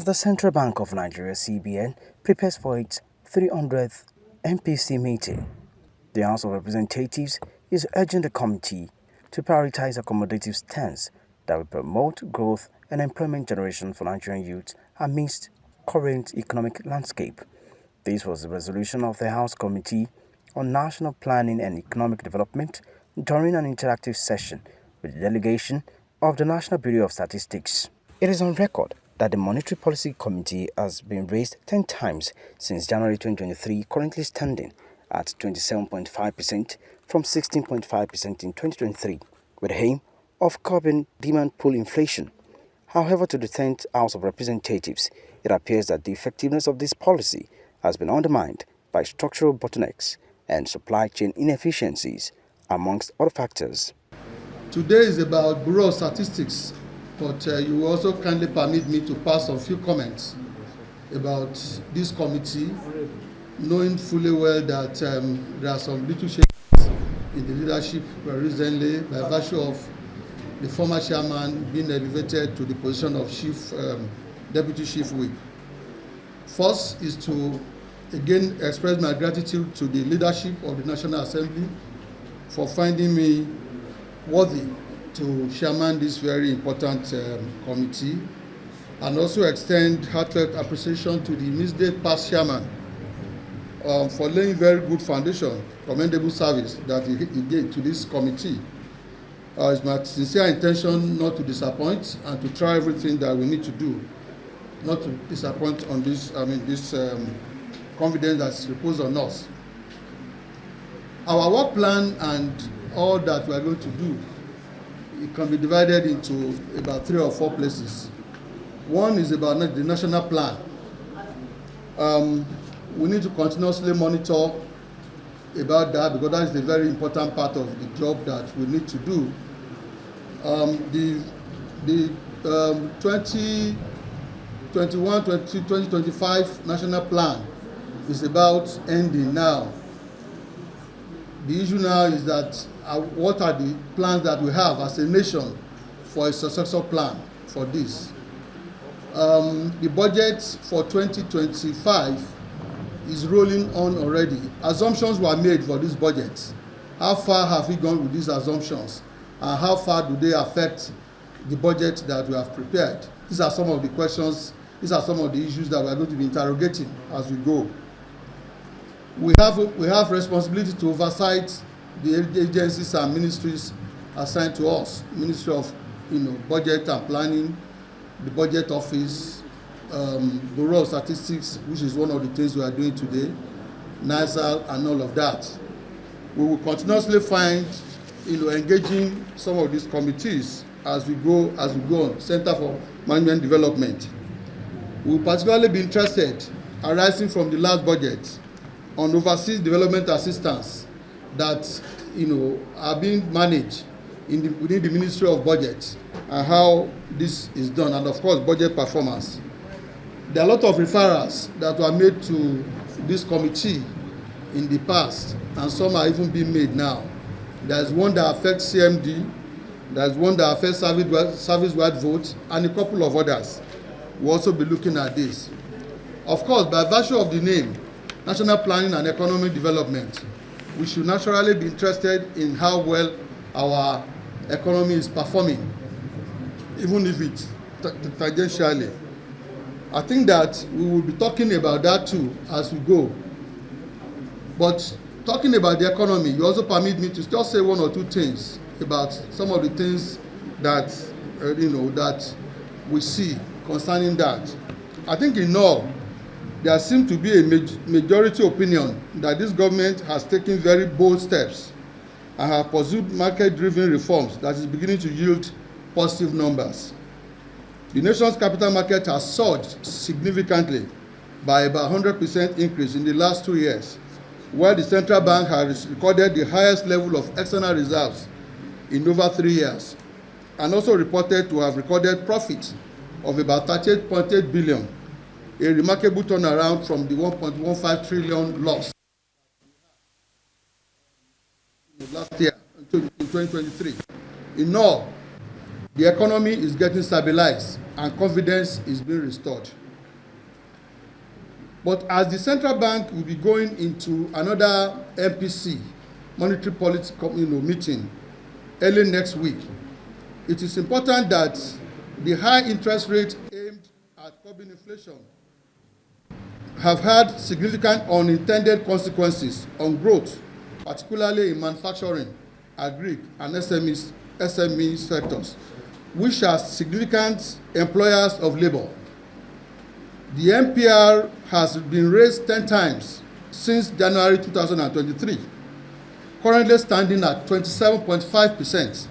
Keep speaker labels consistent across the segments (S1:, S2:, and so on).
S1: As the Central Bank of Nigeria (CBN) prepares for its 300th MPC meeting, the House of Representatives is urging the committee to prioritize accommodative stance that will promote growth and employment generation for Nigerian youth amidst current economic landscape. This was the resolution of the House Committee on National Planning and Economic Development during an interactive session with the delegation of the National Bureau of Statistics. It is on record that the Monetary Policy Committee has been raised 10 times since January 2023, currently standing at 27.5% from 16.5% in 2023, with the aim of curbing demand pull inflation. However, to the 10th House of Representatives, it appears that the effectiveness of this policy has been undermined by structural bottlenecks and supply chain inefficiencies, amongst other factors.
S2: Today is about Bureau of Statistics, but you will also kindly permit me to pass a few comments about this committee, knowing fully well that there are some little changes in the leadership recently by virtue of the former chairman being elevated to the position of deputy chief whip. First is to again express my gratitude to the leadership of the National Assembly for finding me worthy to chairman this very important committee, and also extend heartfelt appreciation to the immediate past chairman for laying very good foundation, commendable service that he gave to this committee. It's my sincere intention not to disappoint and to try everything that we need to do, not to disappoint on this, this confidence that's reposed on us. Our work plan and all that we are going to do, it can be divided into about 3 or 4 places. One is about the national plan. We need to continuously monitor about that, because that is the very important part of the job that we need to do. The 2021-2025 national plan is about ending now. The issue now is that what are the plans that we have as a nation for a successful plan for this. The budget for 2025 is rolling on already. Assumptions were made for this budget. How far have we gone with these assumptions? And how far do they affect the budget that we have prepared? These are some of the questions, these are some of the issues that we are going to be interrogating as we go. We have responsibility to oversight the agencies and ministries assigned to us. Ministry of Budget and Planning, the Budget Office, Bureau of Statistics, which is one of the things we are doing today, NISA, and all of that. We will continuously find engaging some of these committees as we go on. Center for Management Development. We will particularly be interested, arising from the last budget, on overseas development assistance that are being managed within the Ministry of Budget, and how this is done, and of course budget performance. There are a lot of referrals that were made to this committee in the past, and some are even being made now. There's one that affects CMD, there's one that affects service-wide vote, and a couple of others. We'll also be looking at this. Of course, by virtue of the name, National Planning and Economic Development, we should naturally be interested in how well our economy is performing, even if it's tangentially. I think that we will be talking about that too as we go. But talking about the economy, you also permit me to just say 1 or 2 things about some of the things that that we see concerning that. I think in all, there seems to be a majority opinion that this government has taken very bold steps and have pursued market-driven reforms that is beginning to yield positive numbers. The nation's capital market has surged significantly by about 100% increase in the last 2 years, while the central bank has recorded the highest level of external reserves in over 3 years, and also reported to have recorded profit of about 38.8 billion, a remarkable turnaround from the 1.15 trillion loss last year in 2023. In all, the economy is getting stabilized and confidence is being restored. But as the central bank will be going into another MPC, monetary policy meeting early next week, it is important that the high interest rate aimed at curbing inflation have had significant unintended consequences on growth, particularly in manufacturing, agri, and SME sectors, which are significant employers of labor. The MPR has been raised 10 times since January 2023, currently standing at 27.5%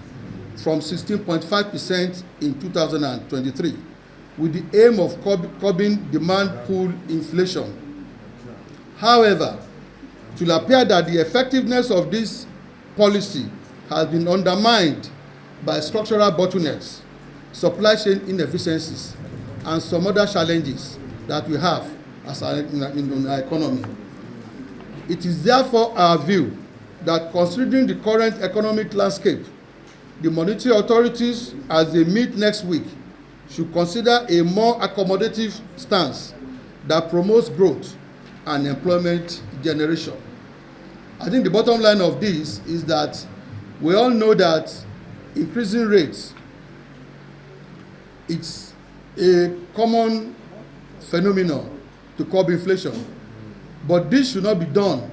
S2: from 16.5% in 2023, with the aim of curbing demand pull inflation. However, it will appear that the effectiveness of this policy has been undermined by structural bottlenecks, supply chain inefficiencies, and some other challenges that we have as in our economy. It is therefore our view that, considering the current economic landscape, the monetary authorities, as they meet next week, should consider a more accommodative stance that promotes growth and employment generation. I think the bottom line of this is that we all know that increasing rates, it's a common phenomenon to curb inflation, but this should not be done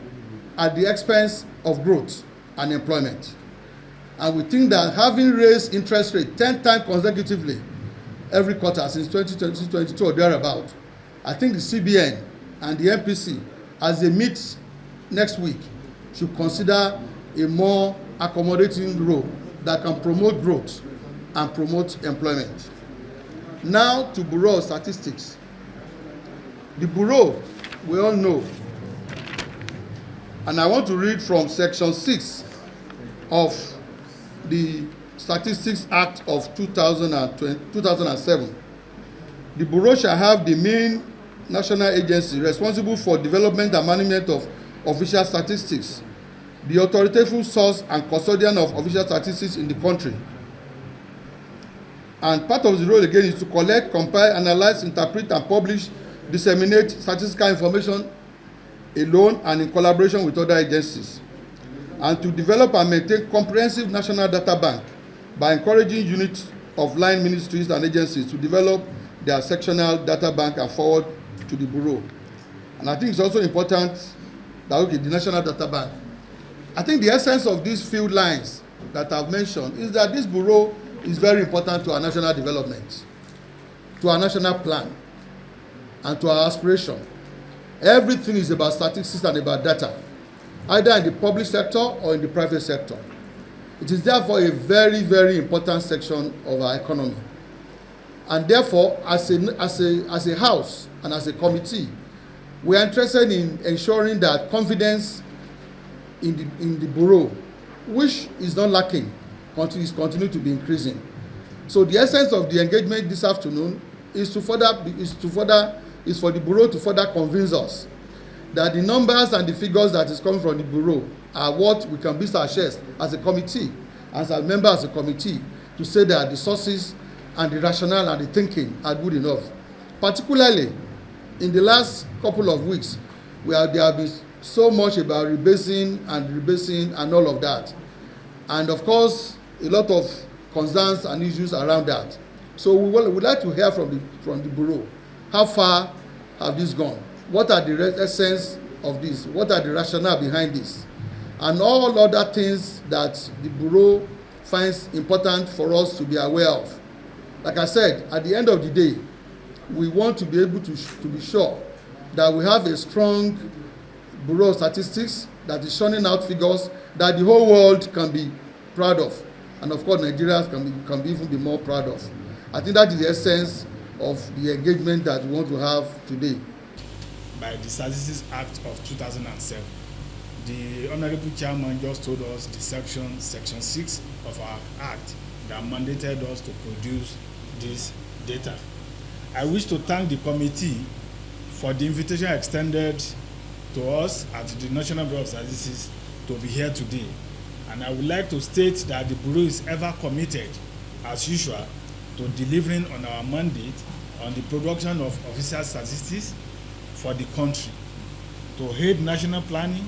S2: at the expense of growth and employment. And we think that having raised interest rate 10 times consecutively every quarter since 2022 or thereabout, I think the CBN and the MPC, as they meet next week, should consider a more accommodating role that can promote growth and promote employment. Now to Bureau of Statistics. The Bureau, we all know, and I want to read from Section 6 of the Statistics Act of 2007. The Bureau shall have the main national agency responsible for development and management of official statistics, the authoritative source and custodian of official statistics in the country. And part of the role again is to collect, compile, analyze, interpret, and publish, disseminate statistical information alone and in collaboration with other agencies, and to develop and maintain comprehensive national data bank by encouraging units of line ministries and agencies to develop their sectional data bank and forward to the Bureau. And I think it's also important that, the national data bank. I think the essence of these few lines that I've mentioned is that this Bureau is very important to our national development, to our national plan, and to our aspiration. Everything is about statistics and about data, either in the public sector or in the private sector. It is therefore a very, very important section of our economy. And therefore, as a house and as a committee, we are interested in ensuring that confidence in the Bureau, which is not lacking, is continue to be increasing. So the essence of the engagement this afternoon is for the Bureau to further convince us that the numbers and the figures that is coming from the Bureau are what we can beat our chest as a committee, as a member as a committee, to say that the sources and the rationale and the thinking are good enough. Particularly in the last couple of weeks, there have been so much about rebasing and all of that. And of course, a lot of concerns and issues around that. So we would like to hear from the Bureau. How far have this gone? What are the essence of this? What are the rationale behind this? And all other things that the Bureau finds important for us to be aware of. Like I said, at the end of the day, we want to be able to be sure that we have a strong Bureau of Statistics that is churning out figures that the whole world can be proud of. And of course, Nigerians can even be more proud of. I think that is the essence of the engagement that we want to have today.
S3: By the Statistics Act of 2007. The Honorable Chairman just told us the section 6 of our Act that mandated us to produce this data. I wish to thank the committee for the invitation extended to us at the National Bureau of Statistics to be here today. And I would like to state that the Bureau is ever committed, as usual, to delivering on our mandate on the production of official statistics for the country, to aid national planning,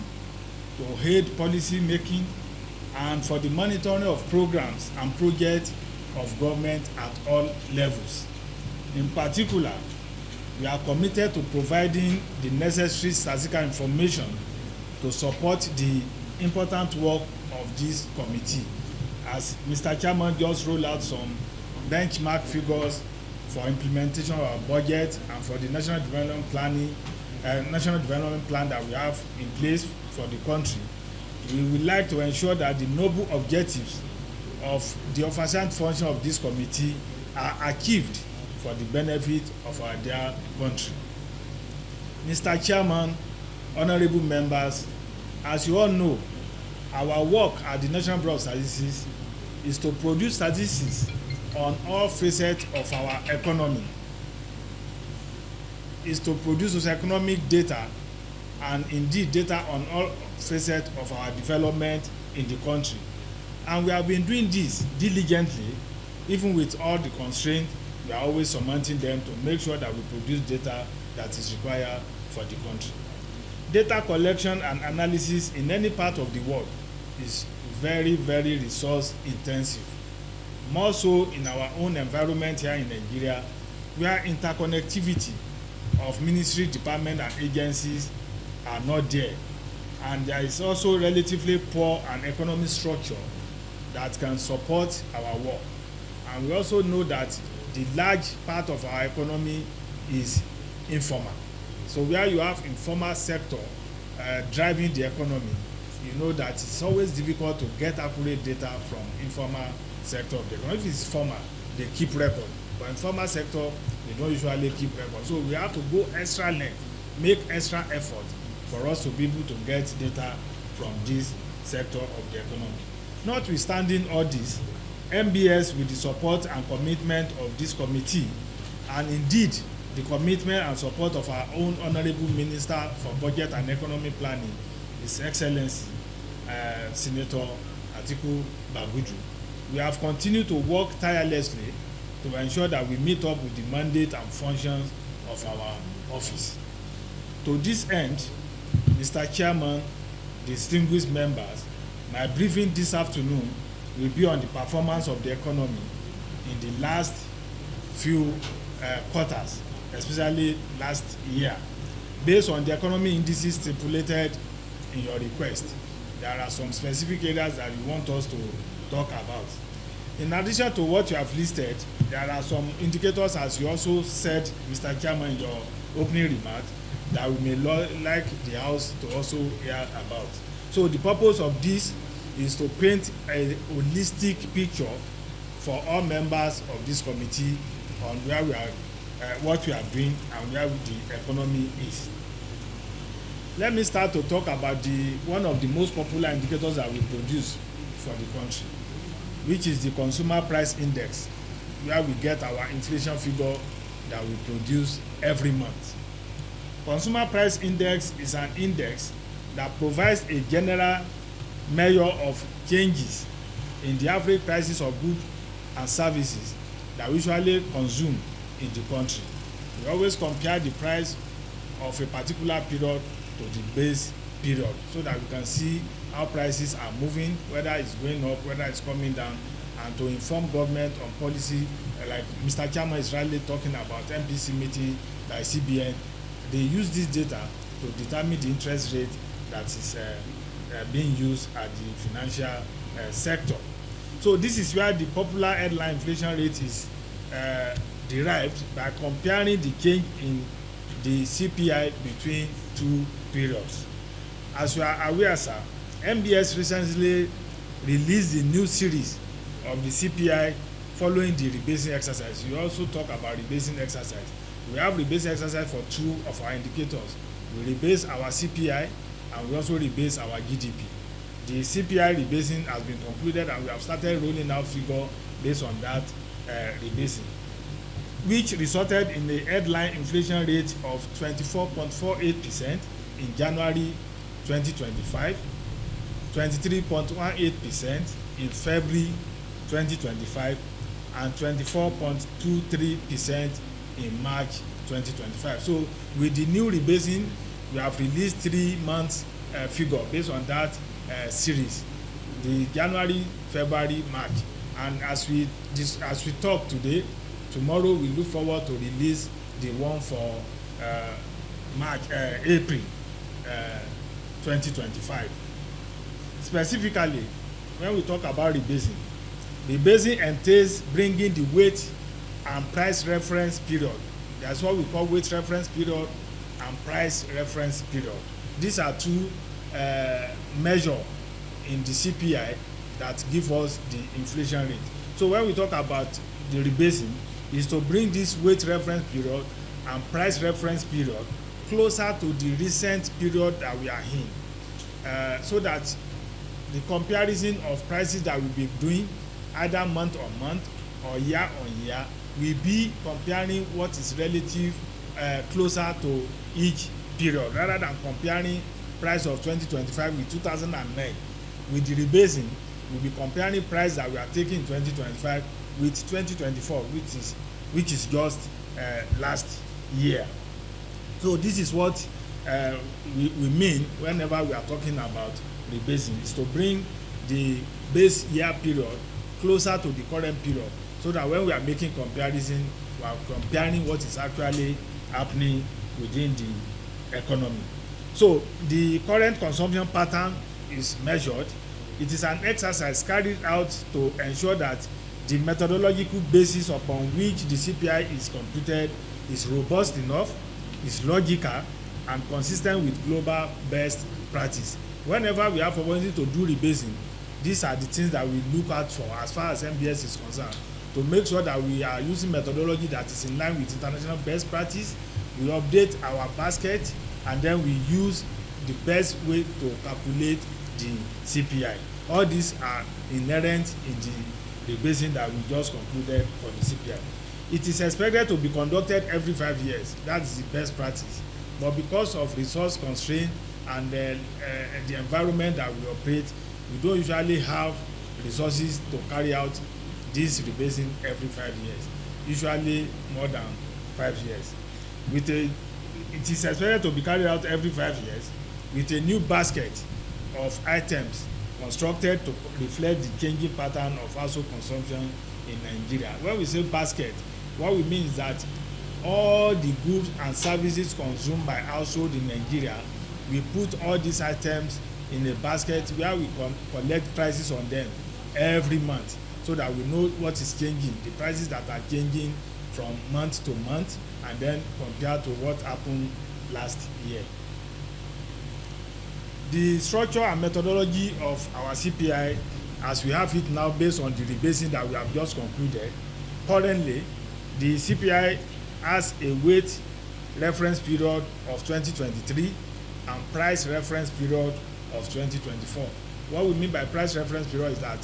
S3: to aid policy making, and for the monitoring of programs and projects of government at all levels. In particular, we are committed to providing the necessary statistical information to support the important work of this committee. As Mr. Chairman just rolled out some benchmark figures for implementation of our budget and for the national development plan that we have in place for the country, we would like to ensure that the noble objectives of the oversight function of this committee are achieved for the benefit of our dear country. Mr. Chairman, honorable members, as you all know, our work at the National Bureau of Statistics is to produce statistics on all facets of our economy, is to produce those economic data and indeed data on all facets of our development in the country. And we have been doing this diligently, even with all the constraints. We are always surmounting them to make sure that we produce data that is required for the country. Data collection and analysis in any part of the world is very, very resource intensive. More so in our own environment here in Nigeria, where interconnectivity of ministry, department and agencies are not there. And there is also relatively poor and economic structure that can support our work. And we also know that the large part of our economy is informal. So where you have informal sector driving the economy, you know that it's always difficult to get accurate data from informal sector of the economy. If it's formal, they keep record. But informal sector, they don't usually keep record. So we have to go extra length, make extra effort for us to be able to get data from this sector of the economy. Notwithstanding all this, MBS, with the support and commitment of this committee, and indeed the commitment and support of our own Honorable Minister for Budget and Economic Planning, His Excellency Senator Atiku Bagudu, we have continued to work tirelessly to ensure that we meet up with the mandate and functions of our office. To this end, Mr. Chairman, distinguished members, my briefing this afternoon will be on the performance of the economy in the last few quarters, especially last year. Based on the economy indices stipulated in your request, there are some specific areas that you want us to talk about. In addition to what you have listed, there are some indicators, as you also said, Mr. Chairman, in your opening remarks, that we may like the House to also hear about. So the purpose of this is to paint a holistic picture for all members of this committee on where we are, what we are doing and where the economy is. Let me start to talk about one of the most popular indicators that we produce for the country, which is the Consumer Price Index, where we get our inflation figure that we produce every month. Consumer Price Index is an index that provides a general measure of changes in the average prices of goods and services that we usually consume in the country. We always compare the price of a particular period to the base period so that we can see how prices are moving, whether it's going up, whether it's coming down, and to inform government on policy, like Mr. Chairman is rightly talking about MPC meeting by CBN. They use this data to determine the interest rate that is being used at the financial sector. So this is where the popular headline inflation rate is derived by comparing the change in the CPI between two periods. As you are aware, sir, MBS recently released the new series of the CPI following the rebasing exercise. You also talk about rebasing exercise. We have rebasing exercise for two of our indicators. We rebase our CPI and we also rebase our GDP. The CPI rebasing has been concluded and we have started rolling out figure based on that rebasing, which resulted in a headline inflation rate of 24.48% in January 2025, 23.18% in February 2025, and 24.23% in March 2025. So with the new rebasing, we have released 3 months figure based on that series, the January, February, March. And as we talk today, tomorrow we look forward to release the one for April 2025. Specifically, when we talk about rebasing entails bringing the weight and price reference period. That's what we call weight reference period and price reference period. These are two measures in the CPI that give us the inflation rate. So when we talk about the rebasing, is to bring this weight reference period and price reference period closer to the recent period that we are in, so that the comparison of prices that we'll be doing either month on month or year on year will be comparing what is relative closer to each period, rather than comparing price of 2025 with 2009. With the rebasing, we'll be comparing price that we are taking in 2025 with 2024, which is just last year. So this is what we mean whenever we are talking about rebasing, is to bring the base year period closer to the current period, so that when we are making comparison, we are comparing what is actually happening within the economy. So the current consumption pattern is measured. It is an exercise carried out to ensure that the methodological basis upon which the CPI is computed is robust enough, is logical, and consistent with global best practice. Whenever we have opportunity to do rebasing, these are the things that we look out for as far as MBS is concerned, to make sure that we are using methodology that is in line with international best practice. We update our basket, and then we use the best way to calculate the CPI. All these are inherent in the rebasing that we just concluded for the CPI. It is expected to be conducted every 5 years. That's the best practice. But because of resource constraint and the environment that we operate, we don't usually have resources to carry out this rebasing every 5 years, usually more than 5 years. It is expected to be carried out every 5 years with a new basket of items constructed to reflect the changing pattern of household consumption in Nigeria. When we say basket, what we mean is that all the goods and services consumed by household in Nigeria, we put all these items in a basket where we collect prices on them every month, so that we know what is changing, the prices that are changing from month to month, and then compared to what happened last year. The structure and methodology of our CPI, as we have it now based on the rebasing that we have just concluded, currently the CPI has a weight reference period of 2023 and price reference period of 2024. What we mean by price reference period is that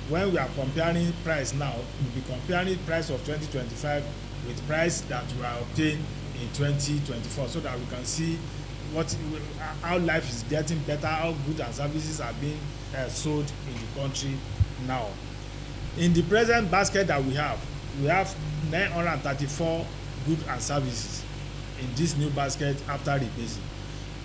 S3: when we are comparing price now, we'll be comparing price of 2025 with price that we are obtained in 2024, so that we can see how life is getting better, how goods and services are being sold in the country now. In the present basket that we have 934 goods and services in this new basket after rebasing,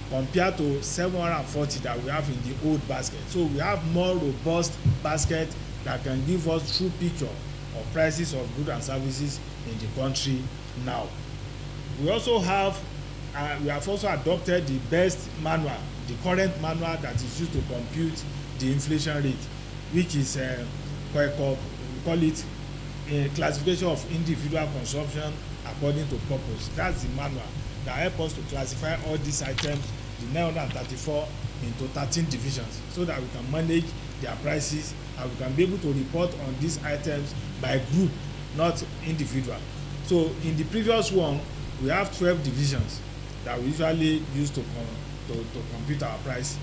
S3: compared to 740 that we have in the old basket. So we have more robust basket that can give us true picture of prices of goods and services in the country now. We have also adopted the best manual, the current manual that is used to compute the inflation rate, which is we call it a classification of individual consumption according to purpose. That's the manual that helps us to classify all these items, the 934, into 13 divisions, so that we can manage their prices and we can be able to report on these items by group, not individual. So in the previous one, we have 12 divisions that we usually use to compute our price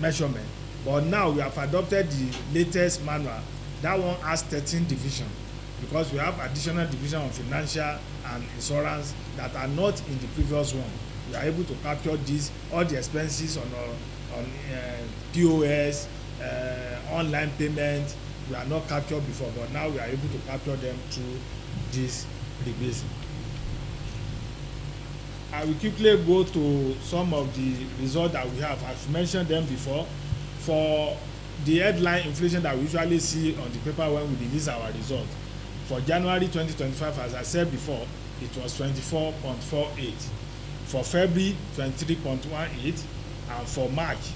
S3: measurement. But now we have adopted the latest manual. That one has 13 divisions, because we have additional division on financial and insurance that are not in the previous one. We are able to capture all the expenses on POS, online payment. We are not captured before, but now we are able to capture them through this rebasing. I will quickly go to some of the results that we have. I've mentioned them before. For the headline inflation that we usually see on the paper when we release our result, for January 2025, as I said before, it was 24.48. For February, 23.18, and for March,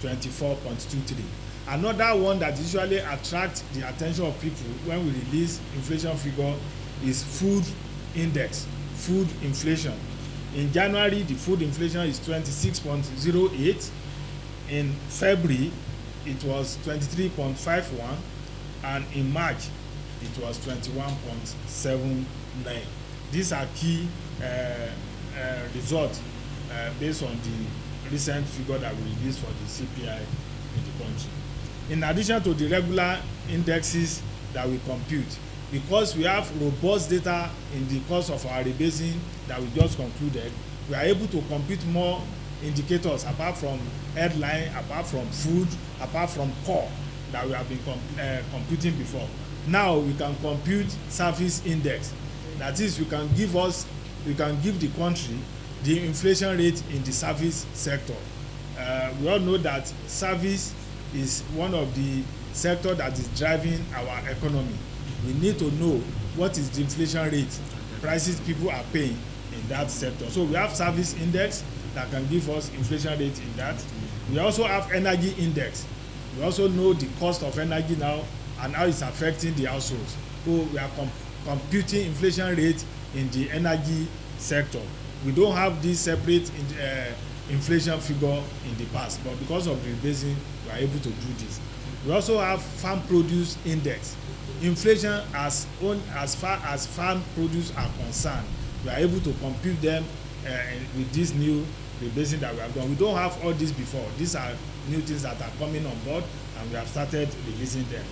S3: 24.23. Another one that usually attracts the attention of people when we release inflation figure is food index, food inflation. In January, the food inflation is 26.08. In February, it was 23.51, and in March, it was 21.79. These are key results based on the recent figure that we released for the CPI in the country. In addition to the regular indexes that we compute, because we have robust data in the course of our rebasing that we just concluded, we are able to compute more indicators apart from headline, apart from food, apart from core that we have been computing before. Now we can compute service index. That is, we can give the country the inflation rate in the service sector. We all know that service is one of the sector that is driving our economy. We need to know what is the inflation rate, prices people are paying in that sector. So we have service index that can give us inflation rate in that. We also have energy index. We also know the cost of energy now and how it's affecting the households. So we are computing inflation rate in the energy sector. We don't have this separate inflation figure in the past, but because of the rebasing, we are able to do this. We also have farm produce index. Inflation as far as farm produce are concerned, we are able to compute them with this new rebasing that we have done. We don't have all this before. These are new things that are coming on board, and we have started releasing them.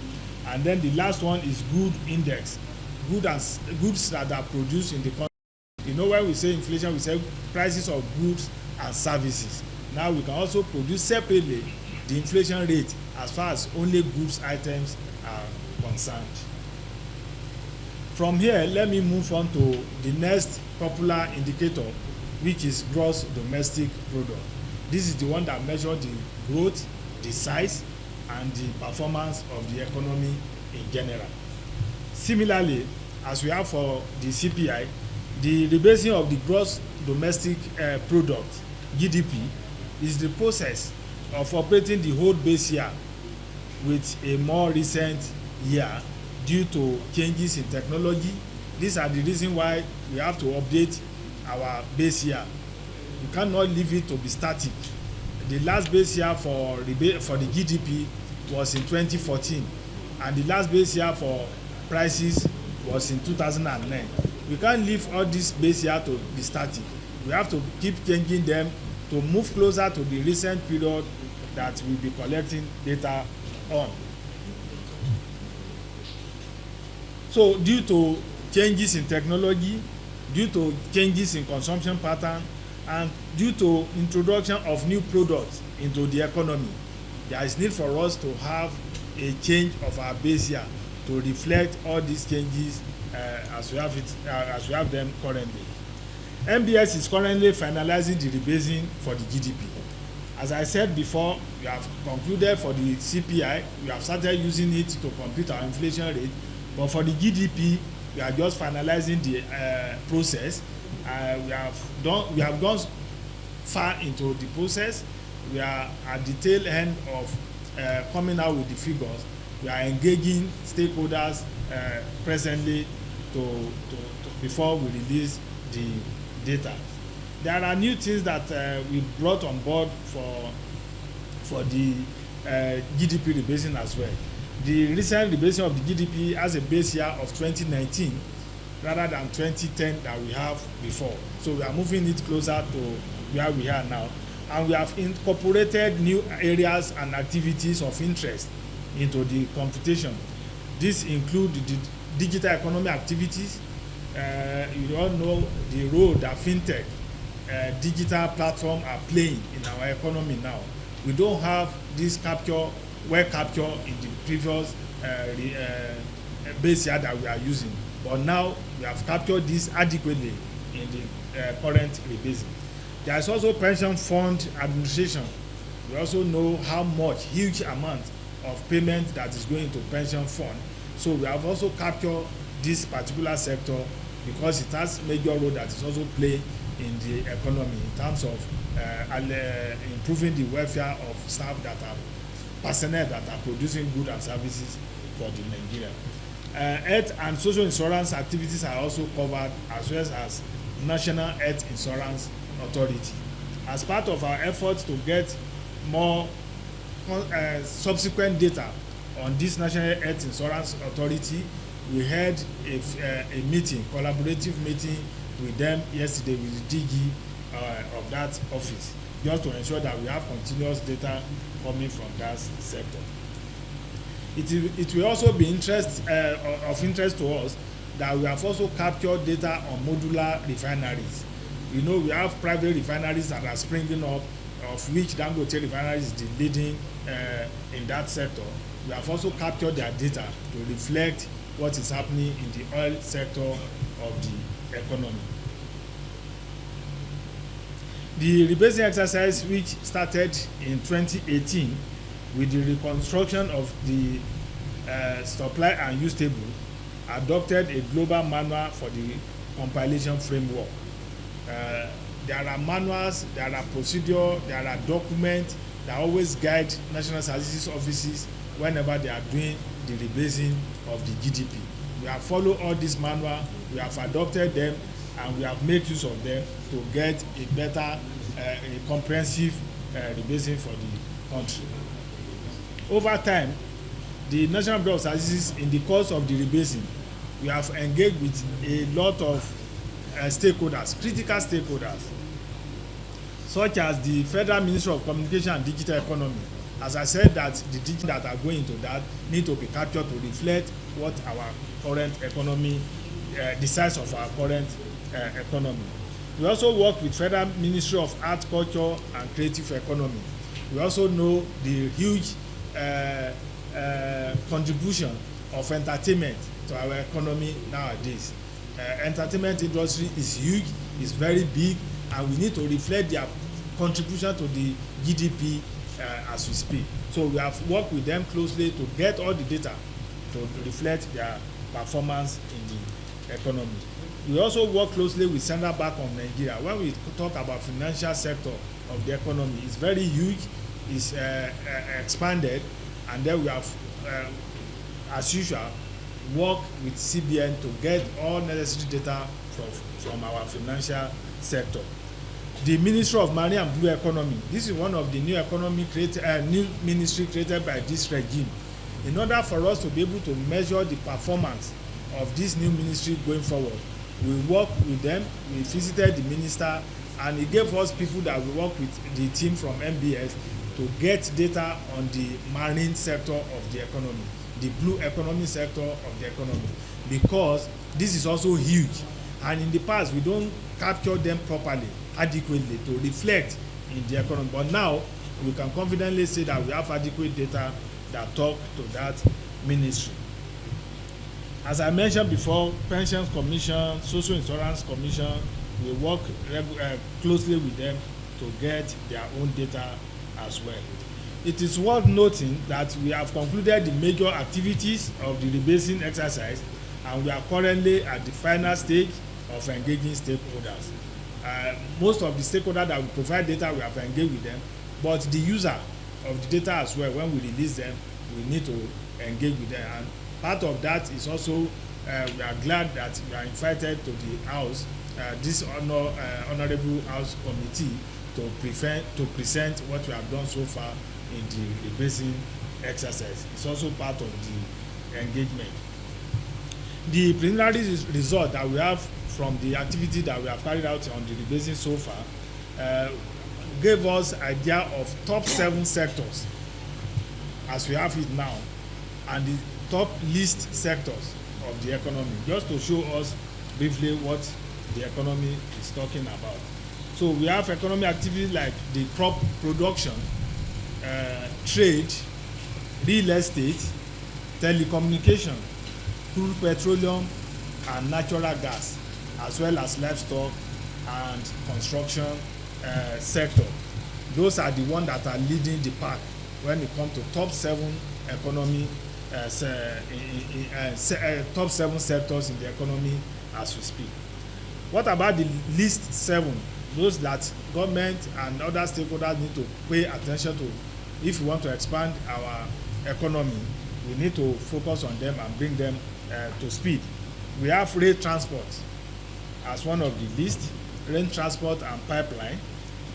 S3: And then the last one is good index. Goods that are produced in the country. You know, when we say inflation, we say prices of goods and services. Now we can also produce separately the inflation rate as far as only goods items are concerned. From here, let me move on to the next popular indicator, which is gross domestic product. This is the one that measures the growth, the size, and the performance of the economy in general. Similarly, as we have for the CPI, the rebasing of the gross domestic product, GDP, is the process of operating the whole base year with a more recent year due to changes in technology. These are the reason why we have to update our base year. We cannot leave it to be static. The last base year for the GDP was in 2014, and the last base year for prices was in 2009. We can't leave all this base year to be static. We have to keep changing them to move closer to the recent period that we'll be collecting data on. So due to changes in technology, due to changes in consumption pattern, and due to introduction of new products into the economy, there is need for us to have a change of our base year to reflect all these changes as we have them currently. MBS is currently finalizing the rebasing for the GDP. As I said before, we have concluded for the CPI, we have started using it to compute our inflation rate, but for the GDP, we are just finalizing the process. We have gone far into the process. We are at the tail end of coming out with the figures. We are engaging stakeholders presently before we release the data. There are new things that we brought on board for the GDP rebasing as well. The recent rebasing of the GDP has a base year of 2019 rather than 2010 that we have before. So we are moving it closer to where we are now. And we have incorporated new areas and activities of interest into the computation. This includes the digital economy activities. You all know the role that fintech digital platform are playing in our economy now. We don't have this well capture in the previous base year that we are using, but now we have captured this adequately in the current rebasing. There is also pension fund administration. We also know how much huge amount of payment that is going to pension fund. So we have also captured this particular sector because it has major role that is also play in the economy in terms of improving the welfare of staff that are personnel that are producing goods and services for the Nigeria. Health and social insurance activities are also covered, as well as National Health Insurance Authority. As part of our efforts to get more subsequent data on this National Health Insurance Authority, we had a meeting, collaborative meeting with them yesterday with the DG of that office, just to ensure that we have continuous data coming from that sector. It will also be of interest to us that we have also captured data on modular refineries. You know, we have private refineries that are springing up, of which Dangote refinery is the leading in that sector. We have also captured their data to reflect what is happening in the oil sector of the economy. The rebasing exercise, which started in 2018 with the reconstruction of the supply and use table, adopted a global manual for the compilation framework. There are manuals, there are procedures, there are documents that always guide national statistics offices whenever they are doing the rebasing of the GDP. We have followed all these manuals, we have adopted them, and we have made use of them to get a better, a comprehensive rebasing for the country. Over time, the National Bureau of Statistics, in the course of the rebasing, we have engaged with a lot of stakeholders, critical stakeholders, such as the Federal Ministry of Communication and Digital Economy. As I said, that the data that are going into that need to be captured to reflect what our current economy, the size of our current economy. We also work with Federal Ministry of Art, Culture and Creative Economy. We also know the huge contribution of entertainment to our economy nowadays. Entertainment industry is huge, is very big, and we need to reflect their contribution to the GDP as we speak. So we have worked with them closely to get all the data to reflect their performance in the economy. We also work closely with Central Bank of Nigeria. When we talk about financial sector of the economy, it's very huge, it's expanded, and then we have, as usual, work with CBN to get all necessary data from our financial sector. The Ministry of Marine and Blue Economy, this is one of the new new ministry created by this regime. In order for us to be able to measure the performance of this new ministry going forward, we work with them, we visited the minister, and he gave us people that we work with the team from MBS to get data on the marine sector of the economy, the blue economy sector of the economy, because this is also huge, and in the past we don't capture them properly, adequately to reflect in the economy. But now we can confidently say that we have adequate data that talk to that ministry. As I mentioned before, Pensions Commission, Social Insurance Commission, we work closely with them to get their own data as well. It is worth noting that we have concluded the major activities of the rebasing exercise, and we are currently at the final stage of engaging stakeholders. Most of the stakeholders that we provide data, we have engaged with them, but the user of the data as well, when we release them, we need to engage with them. And part of that is also, we are glad that we are invited to the House, this Honorable House Committee, to present what we have done so far in the rebasing exercise. It's also part of the engagement. The preliminary result that we have from the activity that we have carried out on the rebasing so far gave us idea of top 7 sectors as we have it now, and the top least sectors of the economy, just to show us briefly what the economy is talking about. So we have economic activities like the crop production, trade, real estate, telecommunication, crude petroleum and natural gas, as well as livestock and construction sector. Those are the ones that are leading the pack when it comes to top 7 economy, top 7 sectors in the economy as we speak. What about the least 7? Those that government and other stakeholders need to pay attention to. If we want to expand our economy, we need to focus on them and bring them to speed. We have rail transport as one of the least, rail transport and pipeline,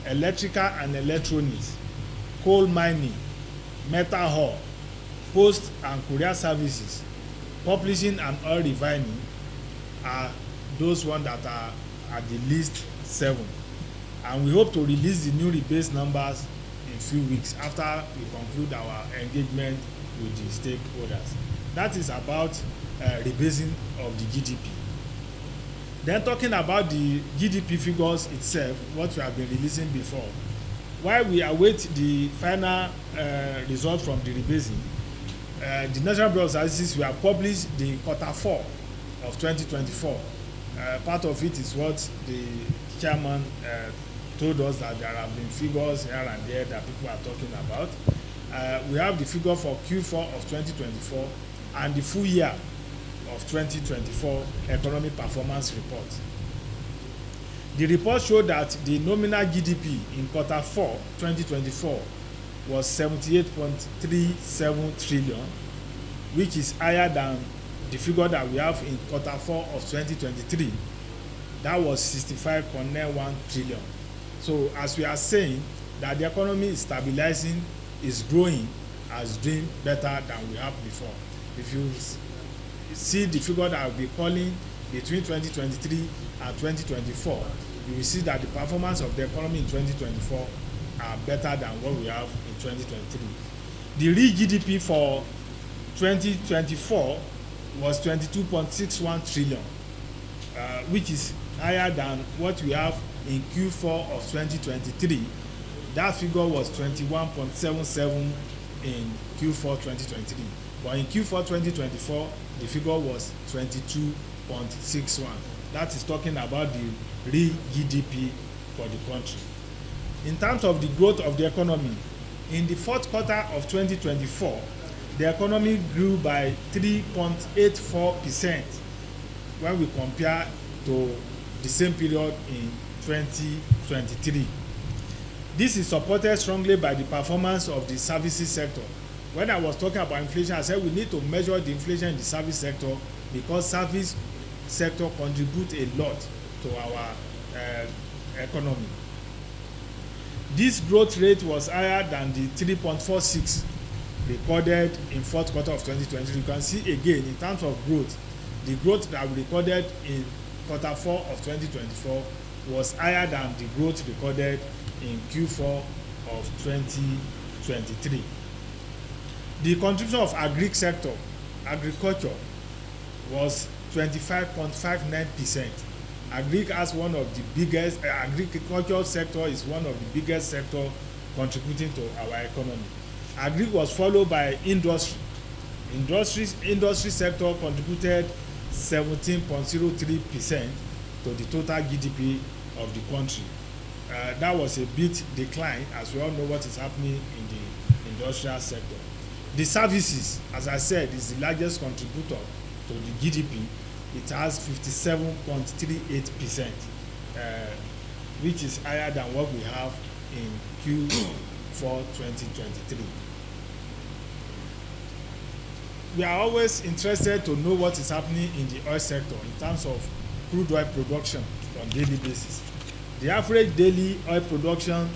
S3: electrical and electronics, coal mining, metal haul, post and courier services, publishing and oil refining are those ones that are at the least 7. And we hope to release the new rebase numbers in few weeks after we conclude our engagement with the stakeholders. That is about rebasing of the GDP. Then talking about the GDP figures itself, what we have been releasing before. While we await the final result from the rebasing, the National Bureau of Statistics will have published the Q4 of 2024. Part of it is what the chairman told us, that there have been figures here and there that people are talking about. We have the figure for Q4 of 2024 and the full year of 2024 economic performance report. The report showed that the nominal GDP in Q4 2024 was 78.37 trillion, which is higher than the figure that we have in Q4 of 2023. That was 65.91 trillion. So as we are saying that the economy is stabilizing, is growing, is doing better than we have before. If you see the figure that I will be calling between 2023 and 2024, you will see that the performance of the economy in 2024 are better than what we have in 2023. The real GDP for 2024 was 22.61 trillion, which is higher than what we have in Q4 of 2023. That figure was 21.77 in Q4 2023. But in Q4 2024, the figure was 22.61. That is talking about the real GDP for the country. In terms of the growth of the economy, in the fourth quarter of 2024, the economy grew by 3.84% when we compare to the same period in 2023. This is supported strongly by the performance of the services sector. When I was talking about inflation, I said we need to measure the inflation in the service sector because service sector contributes a lot to our economy. This growth rate was higher than the 3.46 recorded in fourth quarter of 2020. You can see again in terms of growth, the growth that we recorded in Q4 of 2024 was higher than the growth recorded in Q4 of 2023. The contribution of agriculture was 25.59%. Agriculture sector is one of the biggest sector contributing to our economy. Agri was followed by industry. Industry sector contributed 17.03% to the total GDP of the country. That was a bit decline, as we all know what is happening in the industrial sector. The services, as I said, is the largest contributor to the GDP. It has 57.38%, which is higher than what we have in Q4 2023. We are always interested to know what is happening in the oil sector in terms of crude oil production on a daily basis. The average daily oil production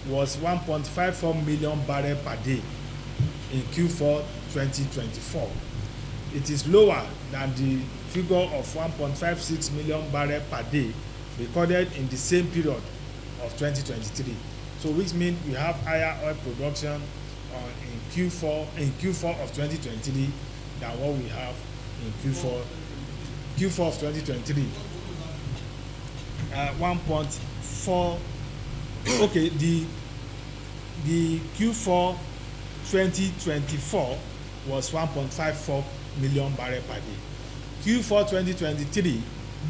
S3: was 1.54 million barrels per day in Q4 2024. It is lower than the figure of 1.56 million barrels per day recorded in the same period of 2023. So which means we have higher oil production in Q4 of 2023 than what we have in Q4 of 2023. 1.4. Okay, the Q4 2024 was 1.54 million barrels per day. Q4 2023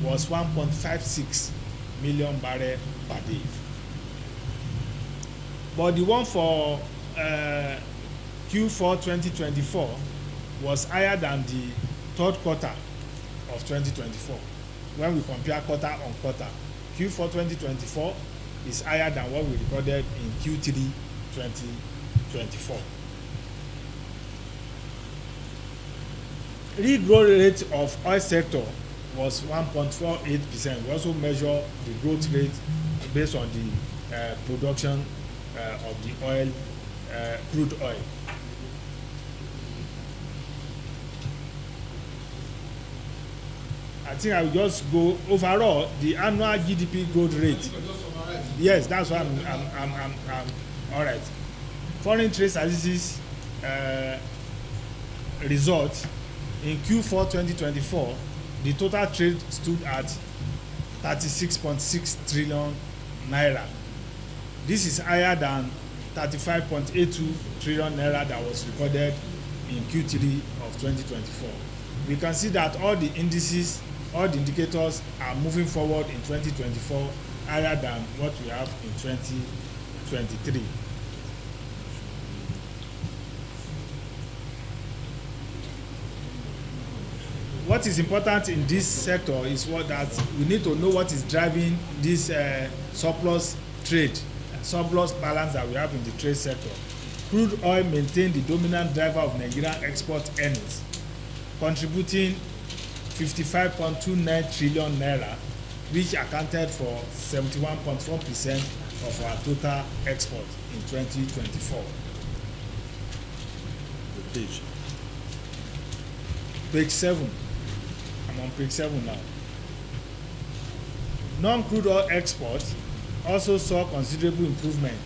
S3: was 1.56 million barrels per day. But the one for Q4 2024 was higher than the third quarter of 2024. When we compare quarter on quarter, Q4 2024 is higher than what we recorded in Q3 2024. Real growth rate of oil sector was 1.48%. We also measure the growth rate based on the production of the oil, crude oil. I think I will just go overall the annual GDP growth rate. Yes, that's what I'm all right. Foreign trade services result in Q4 2024, the total trade stood at 36.6 trillion naira. This is higher than 35.82 trillion naira that was recorded in Q3 of 2024. We can see that all the indices, all the indicators are moving forward in 2024 higher than what we have in 2023. What is important in this sector is that we need to know what is driving this surplus balance that we have in the trade sector. Crude oil maintained the dominant driver of Nigerian export earnings, contributing 55.29 trillion naira, which accounted for 71.4% of our total export in 2024. Page 7. I'm on page 7 now. Non-crude oil exports also saw considerable improvement,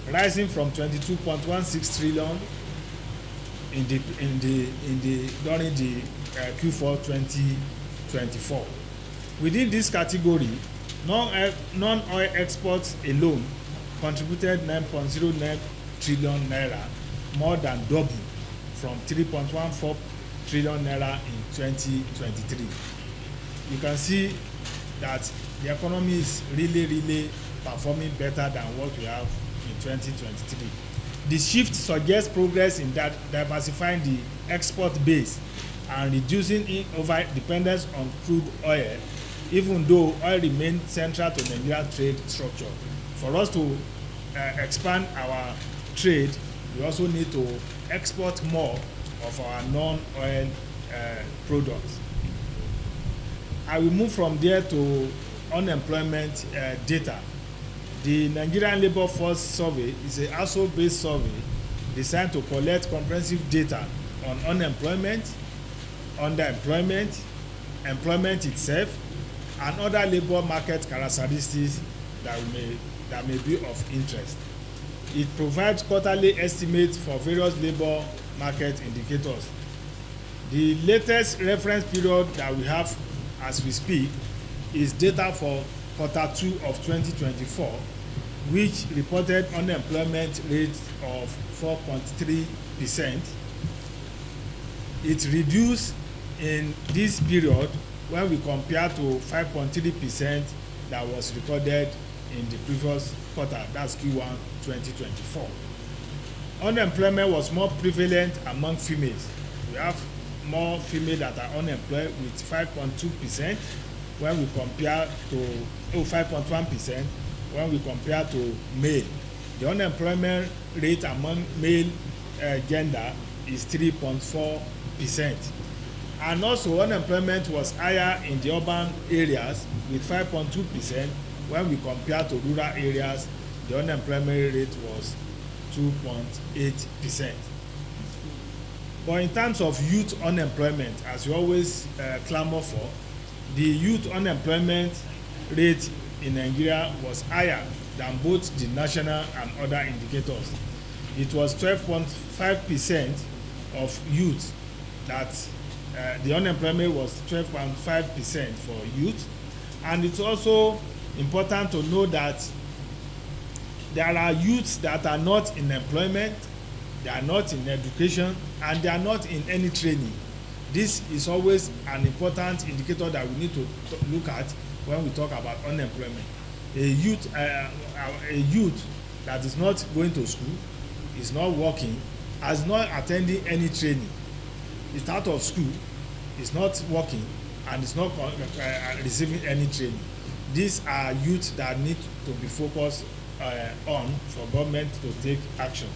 S3: rising from 22.16 trillion during the Q4 2024. Within this category, non-oil exports alone contributed 9.09 trillion naira, more than double from 3.14 trillion naira in 2023. You can see that the economy is really performing better than what we have in 2023. The shift suggests progress in that diversifying the export base and reducing over dependence on crude oil, even though oil remains central to Nigerian trade structure. For us to expand our trade, we also need to export more of our non-oil products. I will move from there to unemployment data. The Nigerian Labour Force Survey is a household-based survey designed to collect comprehensive data on unemployment, underemployment, employment itself, and other labour market characteristics that may be of interest. It provides quarterly estimates for various labour market indicators. The latest reference period that we have as we speak is data for quarter 2 of 2024, which reported unemployment rate of 4.3%. It reduced in this period when we compare to 5.3% that was recorded in the previous quarter, that's Q1 2024. Unemployment was more prevalent among females. We have more females that are unemployed with 5.2% when we compare to 5.1% when we compare to male. The unemployment rate among male gender is 3.4%. And also unemployment was higher in the urban areas with 5.2%. When we compare to rural areas, the unemployment rate was 2.8%. But in terms of youth unemployment, as we always clamor for, the youth unemployment rate in Nigeria was higher than both the national and other indicators. It was 12.5% of youth that the unemployment was 12.5% for youth. And it's also important to know that there are youths that are not in employment, they are not in education, and they are not in any training. This is always an important indicator that we need to look at when we talk about unemployment. A youth that is not going to school, is not working, has not attending any training, is out of school, is not working, and is not receiving any training. These are youth that need to be focused on for government to take action.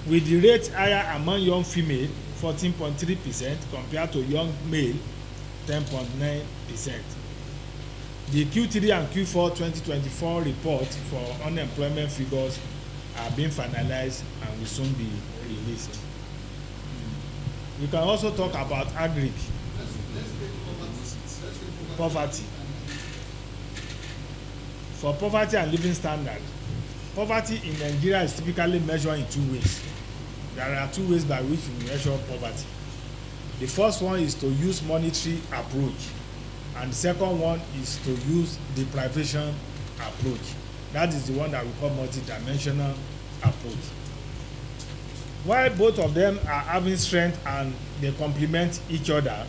S3: With the rate higher among young female 14.3% compared to young male 10.9%. The Q3 and Q4 2024 report for unemployment figures are being finalized and will soon be released. We can also talk about agric poverty. For poverty and living standard, poverty in Nigeria is typically measured in two ways. There are two ways by which we measure poverty. The first one is to use monetary approach, and the second one is to use deprivation approach. That is the one that we call multidimensional approach. While both of them are having strength and they complement each other,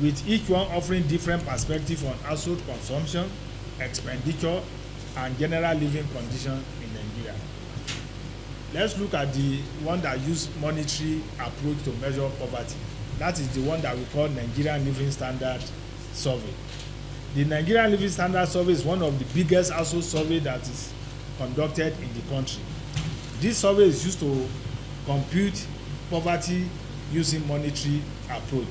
S3: with each one offering different perspective on household consumption, expenditure, and general living conditions in Nigeria. Let's look at the one that use monetary approach to measure poverty. That is the one that we call Nigerian Living Standard Survey. The Nigerian Living Standard Survey is one of the biggest household survey that is conducted in the country. This survey is used to compute poverty using monetary approach.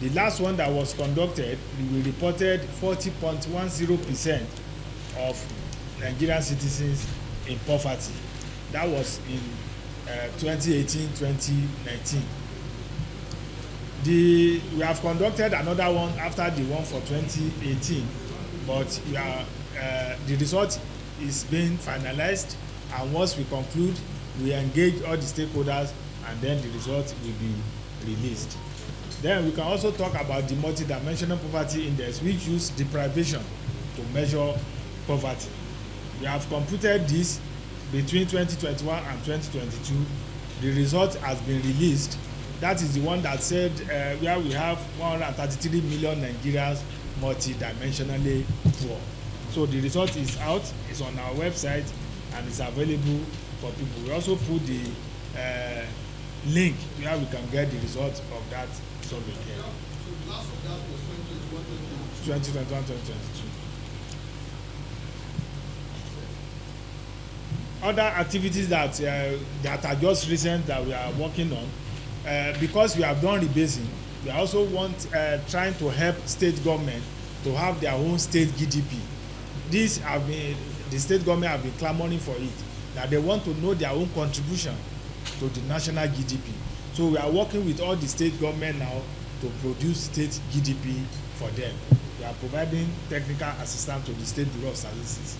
S3: The last one that was conducted, we reported 40.10% of Nigerian citizens in poverty. That was in 2018-2019. We have conducted another one after the one for 2018, but the result is being finalized, and once we conclude, we engage all the stakeholders, and then the result will be released. Then we can also talk about the multidimensional poverty index, which use deprivation to measure poverty. We have computed this between 2021 and 2022. The result has been released. That is the one that said where we have 133 million Nigerians multidimensionally poor. So the result is out, it's on our website, and it's available for people. We also put the link where we can get the result of that survey here.
S2: So the last of that was
S3: 2021, 2022. Other activities that are just recent that we are working on, because we have done rebasing, we also trying to help state government to have their own state GDP. The state government have been clamoring for it, that they want to know their own contribution to the national GDP. So we are working with all the state government now to produce state GDP for them. We are providing technical assistance to the State Bureau of Statistics.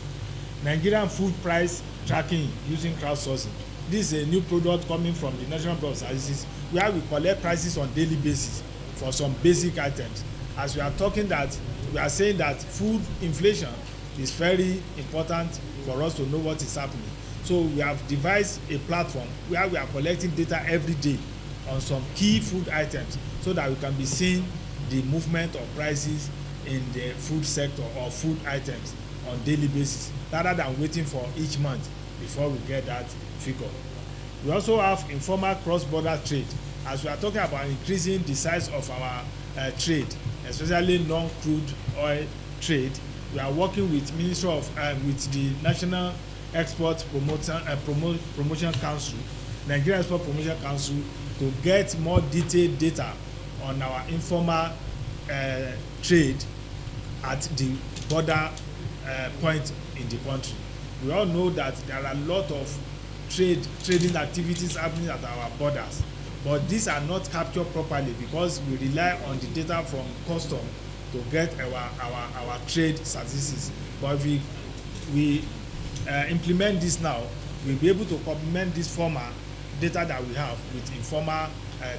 S3: Nigerian food price tracking using crowdsourcing. This is a new product coming from the National Bureau of Statistics, where we collect prices on daily basis for some basic items. As we are talking that, we are saying that food inflation is very important for us to know what is happening. So we have devised a platform where we are collecting data every day on some key food items, so that we can be seeing the movement of prices in the food sector or food items on daily basis, rather than waiting for each month before we get that figure. We also have informal cross-border trade. As we are talking about increasing the size of our trade, especially non-crude oil trade, we are working with with the National Export Promotion Council, Nigerian Export Promotion Council, to get more detailed data on our informal trade at the border point in the country. We all know that there are a lot of trading activities happening at our borders, but these are not captured properly because we rely on the data from custom to get our trade statistics. But if we implement this now, we'll be able to complement this formal data that we have with informal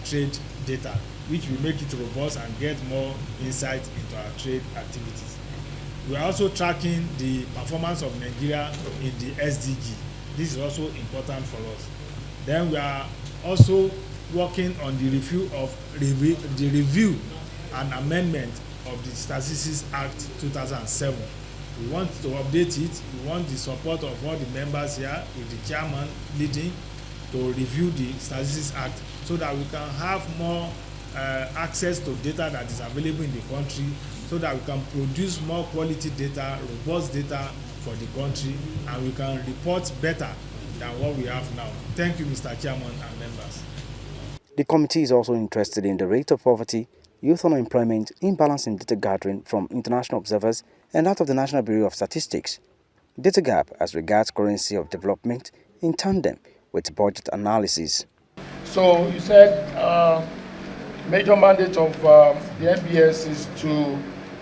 S3: trade data, which will make it robust and get more insight into our trade activities. We are also tracking the performance of Nigeria in the SDG. This is also important for us. Then we are also working on the review and amendment of the Statistics Act 2007. We want to update it. We want the support of all the members here, with the chairman leading, to review the Statistics Act so that we can have more access to data that is available in the country, so that we can produce more quality data, robust data for the country, and we can report better than what we have now. Thank you, Mr. Chairman and members.
S1: The committee is also interested in the rate of poverty, youth unemployment, imbalance in data gathering from international observers and that of the National Bureau of Statistics, data gap as regards currency of development in tandem with budget analysis.
S4: So you said major mandate of the NBS is to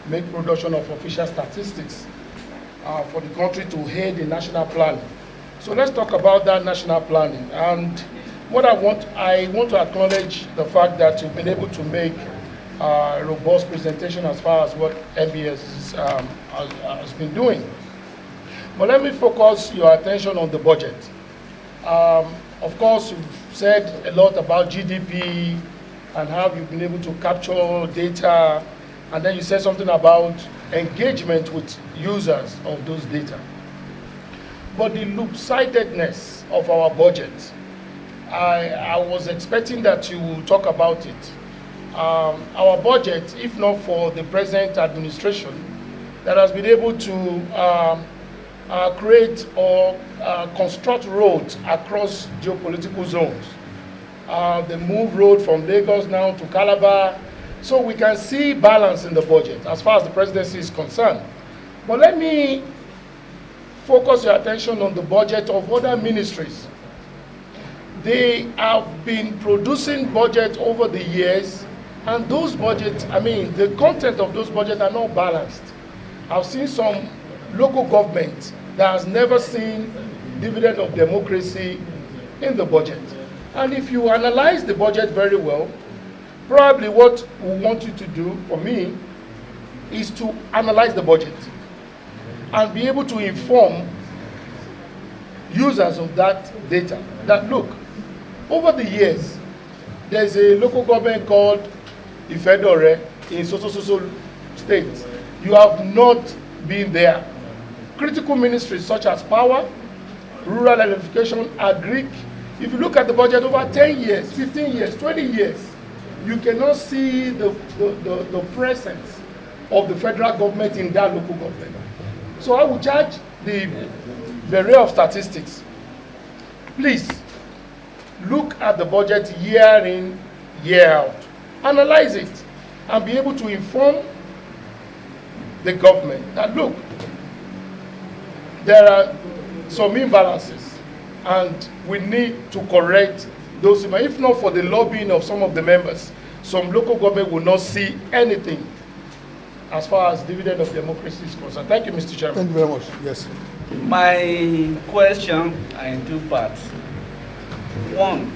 S4: make production of official statistics for the country to aid in national planning. So let's talk about that national planning. And what I want to acknowledge the fact that you've been able to make a robust presentation as far as what NBS has been doing. But let me focus your attention on the budget. Of course, you've said a lot about GDP and how you've been able to capture data, and then you said something about engagement with users of those data. But the loop-sidedness of our budget, I was expecting that you would talk about it. Our budget, if not for the present administration, that has been able to create or construct roads across geopolitical zones. They move road from Lagos now to Calabar, so we can see balance in the budget as far as the presidency is concerned. But let me focus your attention on the budget of other ministries. They have been producing budget over the years, and those budgets, the content of those budgets are not balanced. I've seen some local government that has never seen dividend of democracy in the budget. And if you analyze the budget very well, probably what we want you to do, for me, is to analyze the budget and be able to inform users of that data that, look, over the years, there's a local government called Ifedore in so state. You have not been there. Critical ministries such as power, rural electrification, agric. If you look at the budget over 10 years, 15 years, 20 years, you cannot see the presence of the federal government in that local government. So I would charge the Bureau of Statistics, please look at the budget year in, year out, analyze it, and be able to inform the government that, look, there are some imbalances and we need to correct those. If not for the lobbying of some of the members, some local government will not see anything as far as dividend of democracy is concerned. Thank you, Mr. Chairman.
S2: Thank you very much. Yes.
S5: My question are in two parts. One,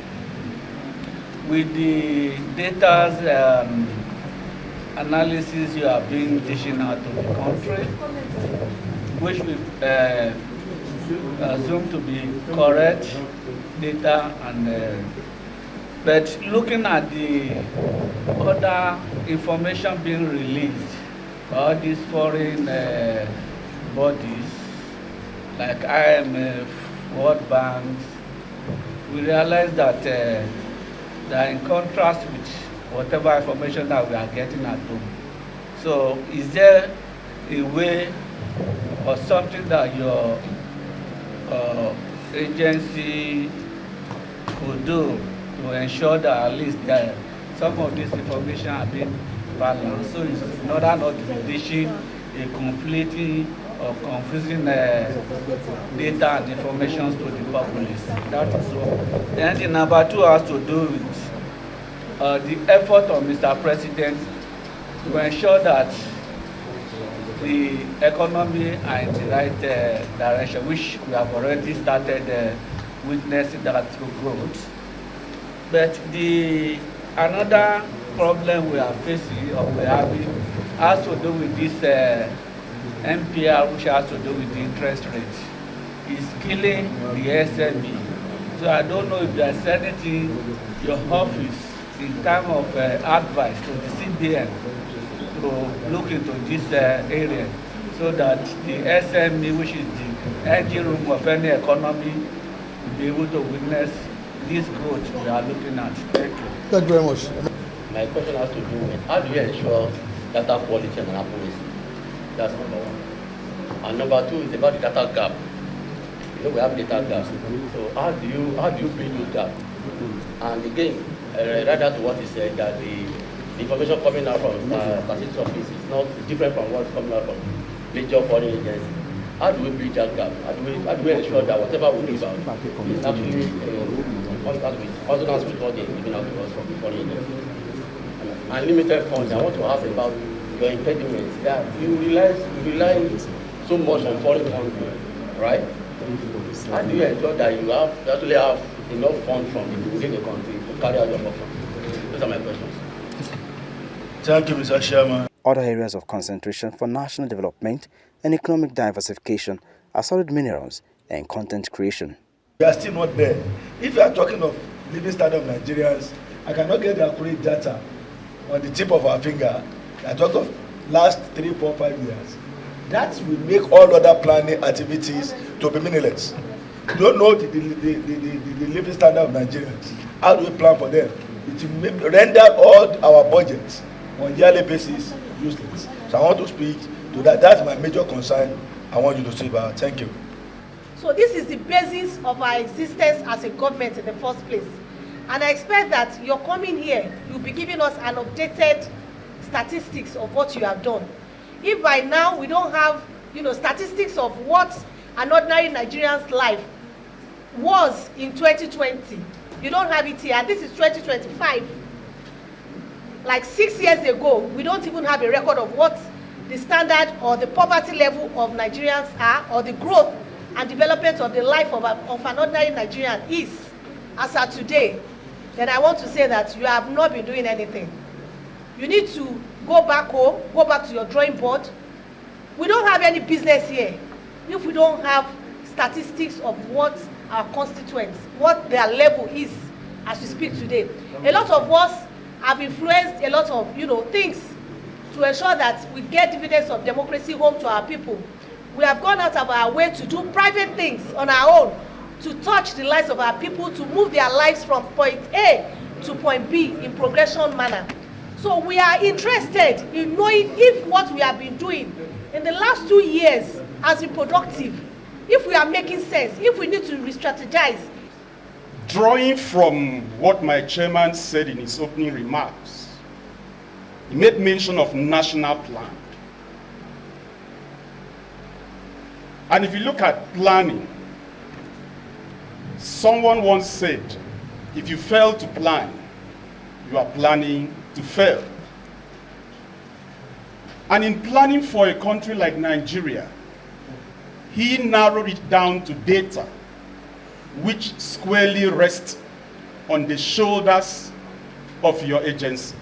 S5: with the data's analysis you have been dishing out to the country, which we assume to be correct data, and but looking at the other information being released, all these foreign bodies like IMF, World Bank, we realize that they are in contrast with whatever information that we are getting at home. So is there a way or something that your agency could do to ensure that at least some of this information are being balanced, so it's in order not to be dishing a completely or confusing data and information to the populace? That is one. Then the number two has to do with the effort of Mr. President to ensure that the economy are in the right direction, which we have already started witnessing that growth. But another problem we are facing or we are having has to do with this MPR, which has to do with the interest rate. It's killing the SME. So I don't know if there's anything your office in terms of advice to the CBN to to look into this area so that the SME, which is the engine room of any economy, will be able to witness this growth we are looking at. Thank you.
S2: Thank you very much.
S6: My question has to do with how do you ensure data quality and accuracy? That's number one. And number two is about the data gap. You know, we have data gaps. So how do you bridge those gaps? And again, rather to what he said, that the information coming out from statistics office is not different from what's coming out from major foreign agencies. How do we bridge that gap? How do we ensure that whatever we do about it is actually consonant with what they're giving out to us from the foreign agencies? Unlimited funds. I want to ask about your impediments. Yeah, you rely so much on foreign funds, right? How do you ensure that you actually have enough funds from within the country to carry out your function? Those are my questions.
S3: Thank you, Mr. Chairman.
S1: Other areas of concentration for national development and economic diversification are solid minerals and content creation.
S7: We are still not there. If you are talking of living standard of Nigerians, I cannot get the accurate data on the tip of our finger. I talk of last 3, 4, 5 years. That will make all other planning activities to be meaningless. You don't know the living standard of Nigerians. How do we plan for them? It will render all our budgets on yearly basis useless. So I want to speak to that. That's my major concern I want you to say about. Thank you.
S8: So this is the basis of our existence as a government in the first place. And I expect that you're coming here, you'll be giving us an updated statistics of what you have done. If by now we don't have, statistics of what an ordinary Nigerian's life was in 2020, you don't have it here, and this is 2025. Like 6 years ago, we don't even have a record of what the standard or the poverty level of Nigerians are, or the growth and development of the life of an ordinary Nigerian is as of today. Then I want to say that you have not been doing anything. You need to go back home, go back to your drawing board. We don't have any business here if we don't have statistics of what our constituents, what their level is as we speak today. A lot of us have influenced a lot of things to ensure that we get dividends of democracy home to our people. We have gone out of our way to do private things on our own, to touch the lives of our people, to move their lives from point A to point B in progression manner. So we are interested in knowing if what we have been doing in the last 2 years has been productive, if we are making sense, if we need to re-strategize.
S9: Drawing from what my chairman said in his opening remarks, he made mention of national plan. And if you look at planning, someone once said, if you fail to plan, you are planning to fail. And in planning for a country like Nigeria, he narrowed it down to data, which squarely rests on the shoulders of your agency.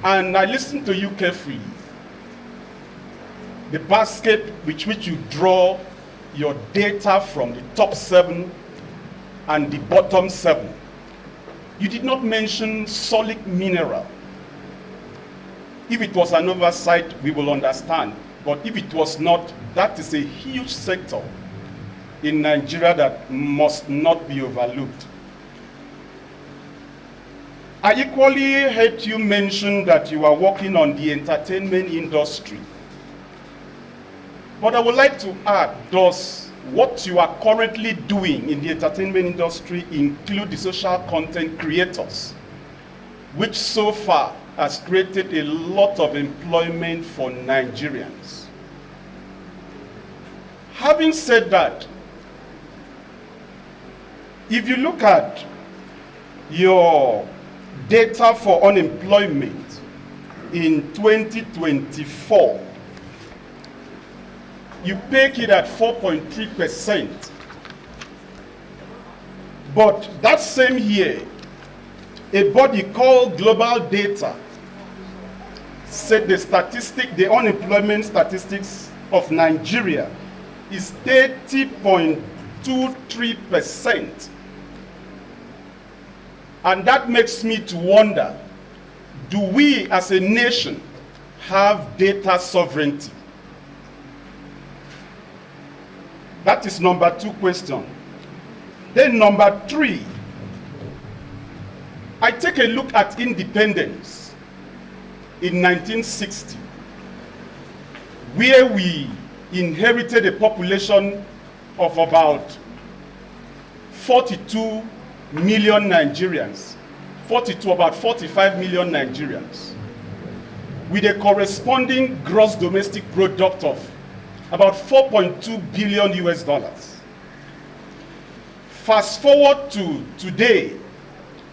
S9: And I listened to you carefully. The basket with which you draw your data from the top 7 and the bottom 7. You did not mention solid mineral. If it was an oversight, we will understand. But if it was not, that is a huge sector in Nigeria that must not be overlooked. I equally heard you mention that you are working on the entertainment industry. But I would like to add, does what you are currently doing in the entertainment industry include the social content creators, which so far has created a lot of employment for Nigerians? Having said that, if you look at your data for unemployment in 2024, you peg it at 4.3%. But that same year, a body called Global Data said the unemployment statistics of Nigeria is 30.23%. And that makes me to wonder, do we as a nation have data sovereignty? That is number 2 question. Then number 3, I take a look at independence in 1960, where we inherited a population of about 42 million Nigerians, about 45 million Nigerians, with a corresponding gross domestic product of about 4.2 billion US dollars. Fast forward to today,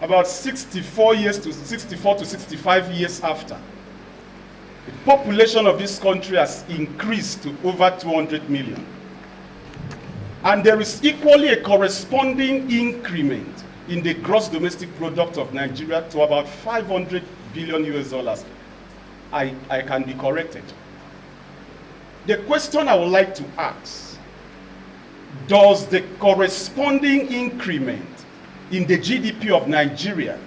S9: about 64 to 65 years after, the population of this country has increased to over 200 million. And there is equally a corresponding increment in the gross domestic product of Nigeria to about 500 billion US dollars. I can be corrected. The question I would like to ask, does the corresponding increment in the GDP of Nigeria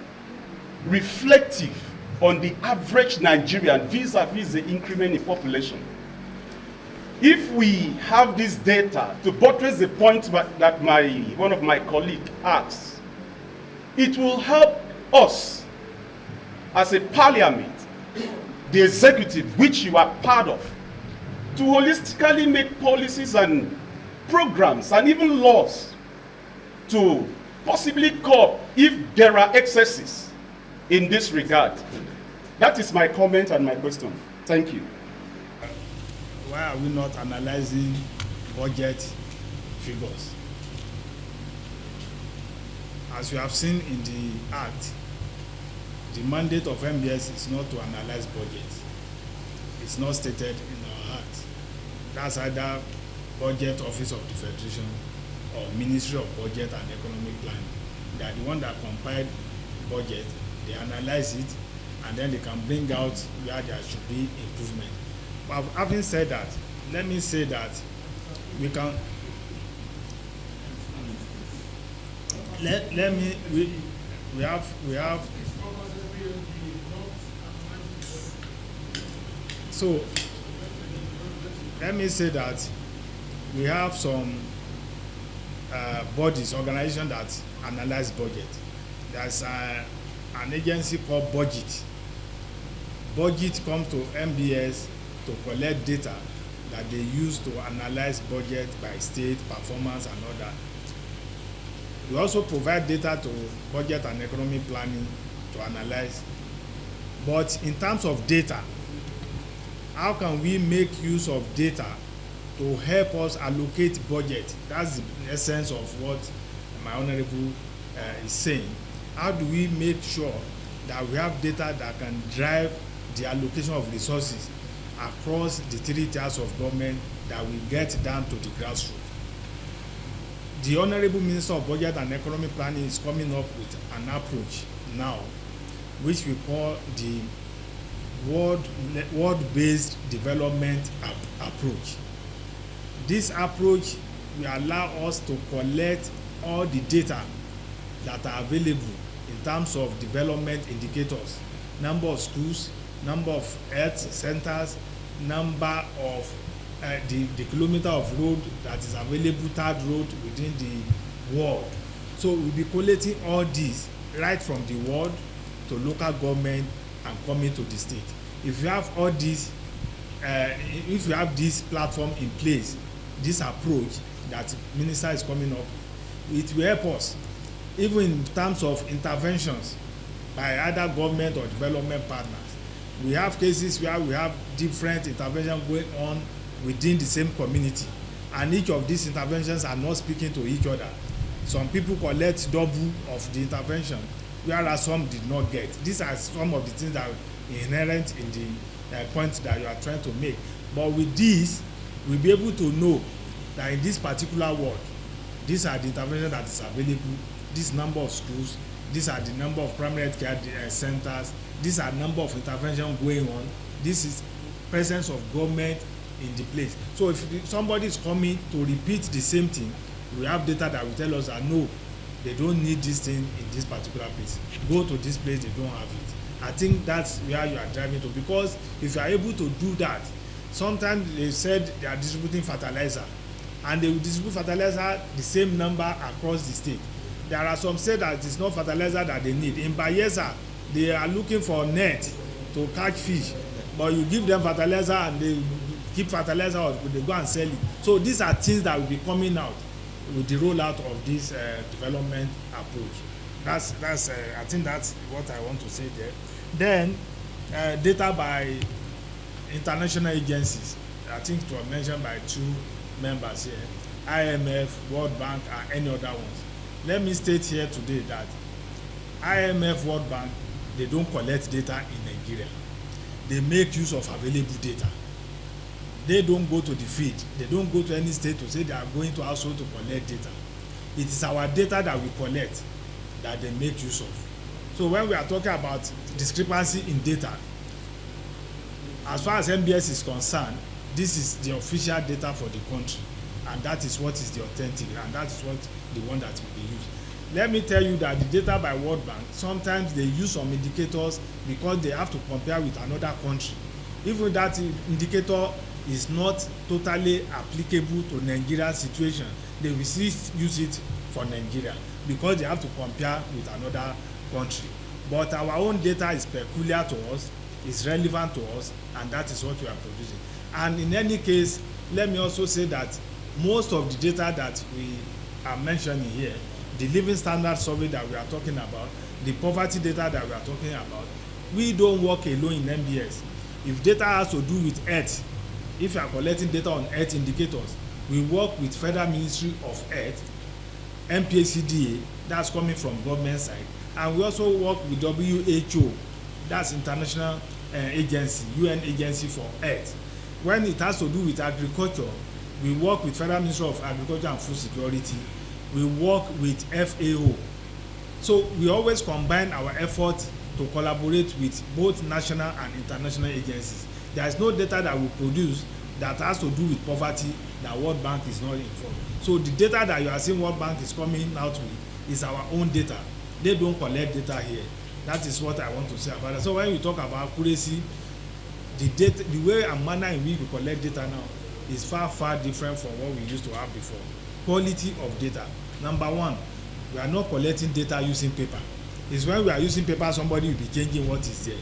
S9: reflective on the average Nigerian vis-a-vis the increment in population? If we have this data to buttress the point that one of my colleagues asked, it will help us as a parliament, the executive, which you are part of, to holistically make policies and programs and even laws to possibly curb if there are excesses in this regard. That is my comment and my question. Thank you.
S3: Why are we not analyzing budget figures? As you have seen in the Act, the mandate of MBS is not to analyze budget. It's not stated in our Act. That's either Budget Office of the Federation or Ministry of Budget and Economic Planning. They are the one that compiled budget, they analyze it, and then they can bring out where there should be improvement. But having said that, let me say that we can we have so let me say that we have some bodies, organizations that analyze budget. There's an agency called Budget. Budget comes to MBS to collect data that they use to analyze budget by state, performance, and all that. We also provide data to budget and economic planning to analyze. But in terms of data, how can we make use of data to help us allocate budget? That's the essence of what my honorable is saying. How do we make sure that we have data that can drive the allocation of resources across the 3 tiers of government that will get down to the grassroots? The Honorable Minister of Budget and Economic Planning is coming up with an approach now, which we call the world-based development approach. This approach will allow us to collect all the data that are available in terms of development indicators, number of schools, number of health centers, number of the kilometer of road that is available, third road within the world. So we'll be collating all these right from the world to local government and coming to the state. If you have all these, if you have this platform in place, this approach that minister is coming up, it will help us even in terms of interventions by either government or development partners. We have cases where we have different interventions going on within the same community, and each of these interventions are not speaking to each other. Some people collect double of the intervention, whereas some did not get. These are some of the things that are inherent in the point that you are trying to make. But with this, we'll be able to know that in this particular ward, these are the interventions that is available, this number of schools, these are the number of primary health care centers, these are number of interventions going on, this is presence of government in the place. So if somebody is coming to repeat the same thing, we have data that will tell us that no, they don't need this thing in this particular place. Go to this place, they don't have it. I think that's where you are driving to, because if you are able to do that, sometimes they said they are distributing fertilizer, and they will distribute fertilizer the same number across the state. There are some states that it's not fertilizer that they need. In Bayelsa, they are looking for net to catch fish, but you give them fertilizer and they keep fertilizer or they go and sell it. So these are things that will be coming out with the rollout of this development approach. That's I think that's what I want to say there. Then data by international agencies. I think it was mentioned by 2 members here, IMF, World Bank, and any other ones. Let me state here today that IMF, World Bank, they don't collect data in Nigeria. They make use of available data. They don't go to the field. They don't go to any state to say they are going to household to collect data. It is our data that we collect that they make use of. So when we are talking about discrepancy in data, as far as MBS is concerned, this is the official data for the country, and that is what is the authentic, and that is what the one that will be used. Let me tell you that the data by World Bank, sometimes they use some indicators because they have to compare with another country. Even that indicator is not totally applicable to Nigerian situation, they will still use it for Nigeria because they have to compare with another country. But our own data is peculiar to us, is relevant to us, and that is what we are producing. And in any case, let me also say that most of the data that we are mentioning here, the living standard survey that we are talking about, the poverty data that we are talking about, we don't work alone in MBS. If data has to do with health, if you are collecting data on health indicators, we work with Federal Ministry of Health, MPACDA, that's coming from government side, and we also work with WHO, that's international agency, UN agency for health. When it has to do with agriculture, we work with Federal Ministry of Agriculture and Food Security, we work with FAO. So we always combine our efforts to collaborate with both national and international agencies. There is no data that we produce that has to do with poverty that World Bank is not involved. So the data that you are seeing World Bank is coming out with is our own data. They don't collect data here. That is what I want to say about it. So when we talk about accuracy, the data, the way and manner in which we collect data now is far, far different from what we used to have before. Quality of data. Number one, we are not collecting data using paper. It's when we are using paper, somebody will be changing what is there.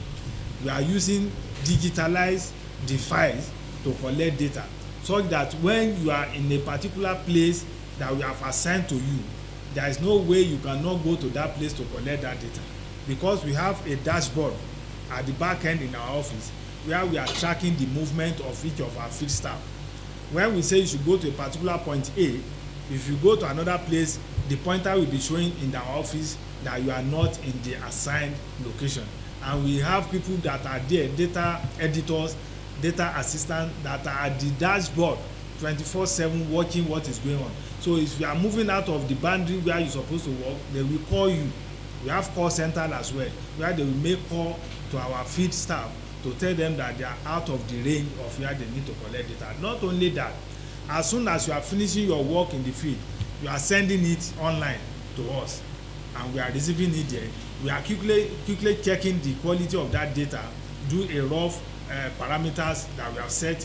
S3: We are using digitalized device to collect data, so that when you are in a particular place that we have assigned to you, there is no way you cannot go to that place to collect that data, because we have a dashboard at the back end in our office where we are tracking the movement of each of our field staff. When we say you should go to a particular point A, if you go to another place, the pointer will be showing in our office that you are not in the assigned location. And we have people that are there, data editors, data assistants, that are at the dashboard 24/7 watching what is going on. So if you are moving out of the boundary where you're supposed to work, they will call you. We have call center as well, where they will make call to our field staff to tell them that they are out of the range of where they need to collect data. Not only that, as soon as you are finishing your work in the field, you are sending it online to us, and we are receiving it there. We are quickly checking the quality of that data, do a rough parameters that we have set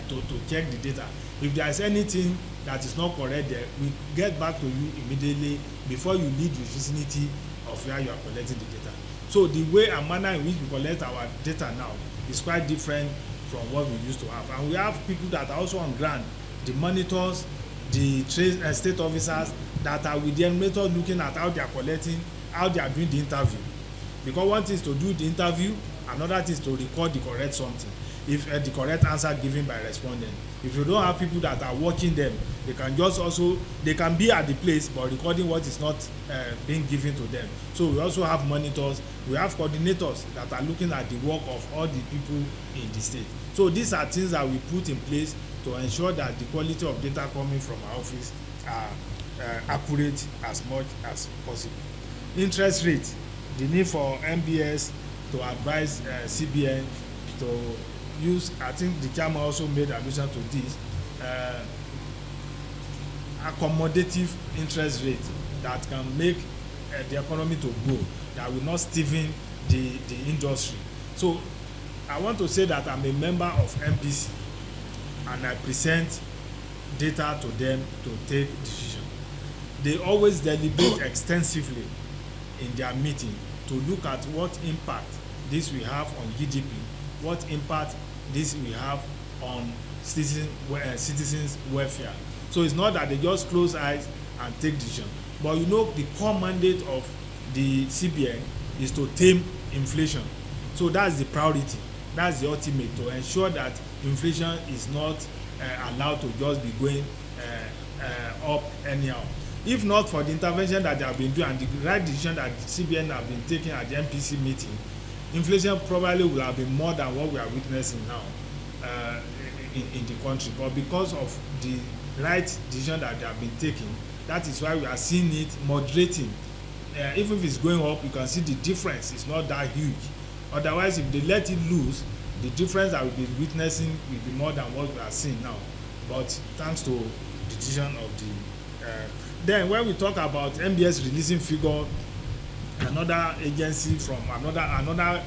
S3: to check the data. If there is anything that is not correct there, we get back to you immediately before you leave the vicinity of where you are collecting the data. So the way and manner in which we collect our data now is quite different from what we used to have. And we have people that are also on ground, the monitors, the state officers that are with the administrators looking at how they are collecting, how they are doing the interview. Because one thing is to do the interview, another thing is to record the correct something, if the correct answer given by respondent. If you don't have people that are watching them, they can just also, they can be at the place but recording what is not being given to them. So we also have monitors, we have coordinators that are looking at the work of all the people in the state. So these are things that we put in place to ensure that the quality of data coming from our office are accurate as much as possible. Interest rate, the need for MBS to advise CBN to use, I think the chairman also made allusion to this, accommodative interest rate that can make the economy to grow, that will not stiffen the industry. So I want to say that I'm a member of MPC and I present data to them to take decision. They always deliberate extensively in their meeting to look at what impact this will have on GDP, what impact this will have on citizens' welfare. So it's not that they just close eyes and take decision. But you know, the core mandate of the CBN is to tame inflation. So that's the priority. That's the ultimate, to ensure that inflation is not allowed to just be going up anyhow. If not for the intervention that they have been doing and the right decision that the CBN have been taking at the MPC meeting, inflation probably will have been more than what we are witnessing now in the country. But because of the right decision that they have been taking, that is why we are seeing it moderating. Even if it's going up, you can see the difference is not that huge. Otherwise, if they let it loose, the difference that we've been witnessing will be more than what we are seeing now. But thanks to the decision of the then when we talk about MBS releasing figure, another agency from another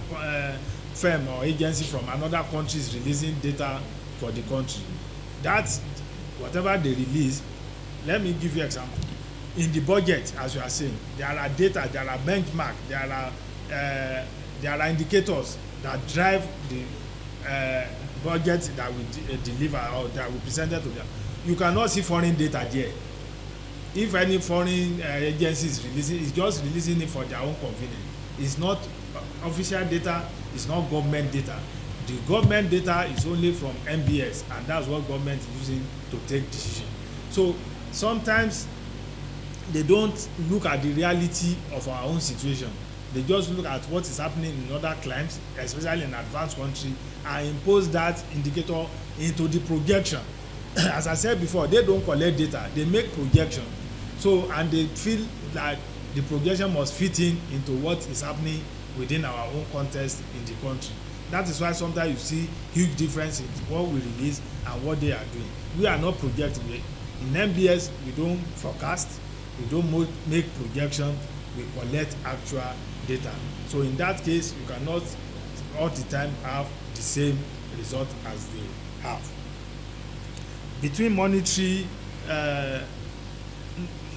S3: firm or agency from another country is releasing data for the country. That whatever they release, let me give you example. In the budget, as you are saying, there are data, there are benchmark, there are indicators that drive the budget that we deliver or that we presented to them. You cannot see foreign data there. If any foreign agency is releasing, it's just releasing it for their own convenience. It's not official data, it's not government data. The government data is only from MBS, and that's what government is using to take decision. So sometimes they don't look at the reality of our own situation. They just look at what is happening in other climes, especially in advanced country, and impose that indicator into the projection. As I said before, they don't collect data, they make projection. So, and they feel that the projection must fit into what is happening within our own context in the country. That is why sometimes you see huge difference in what we release and what they are doing. We are not projecting. In MBS, we don't forecast, we don't make projection, we collect actual data. So in that case, you cannot all the time have the same result as they have. Between monetary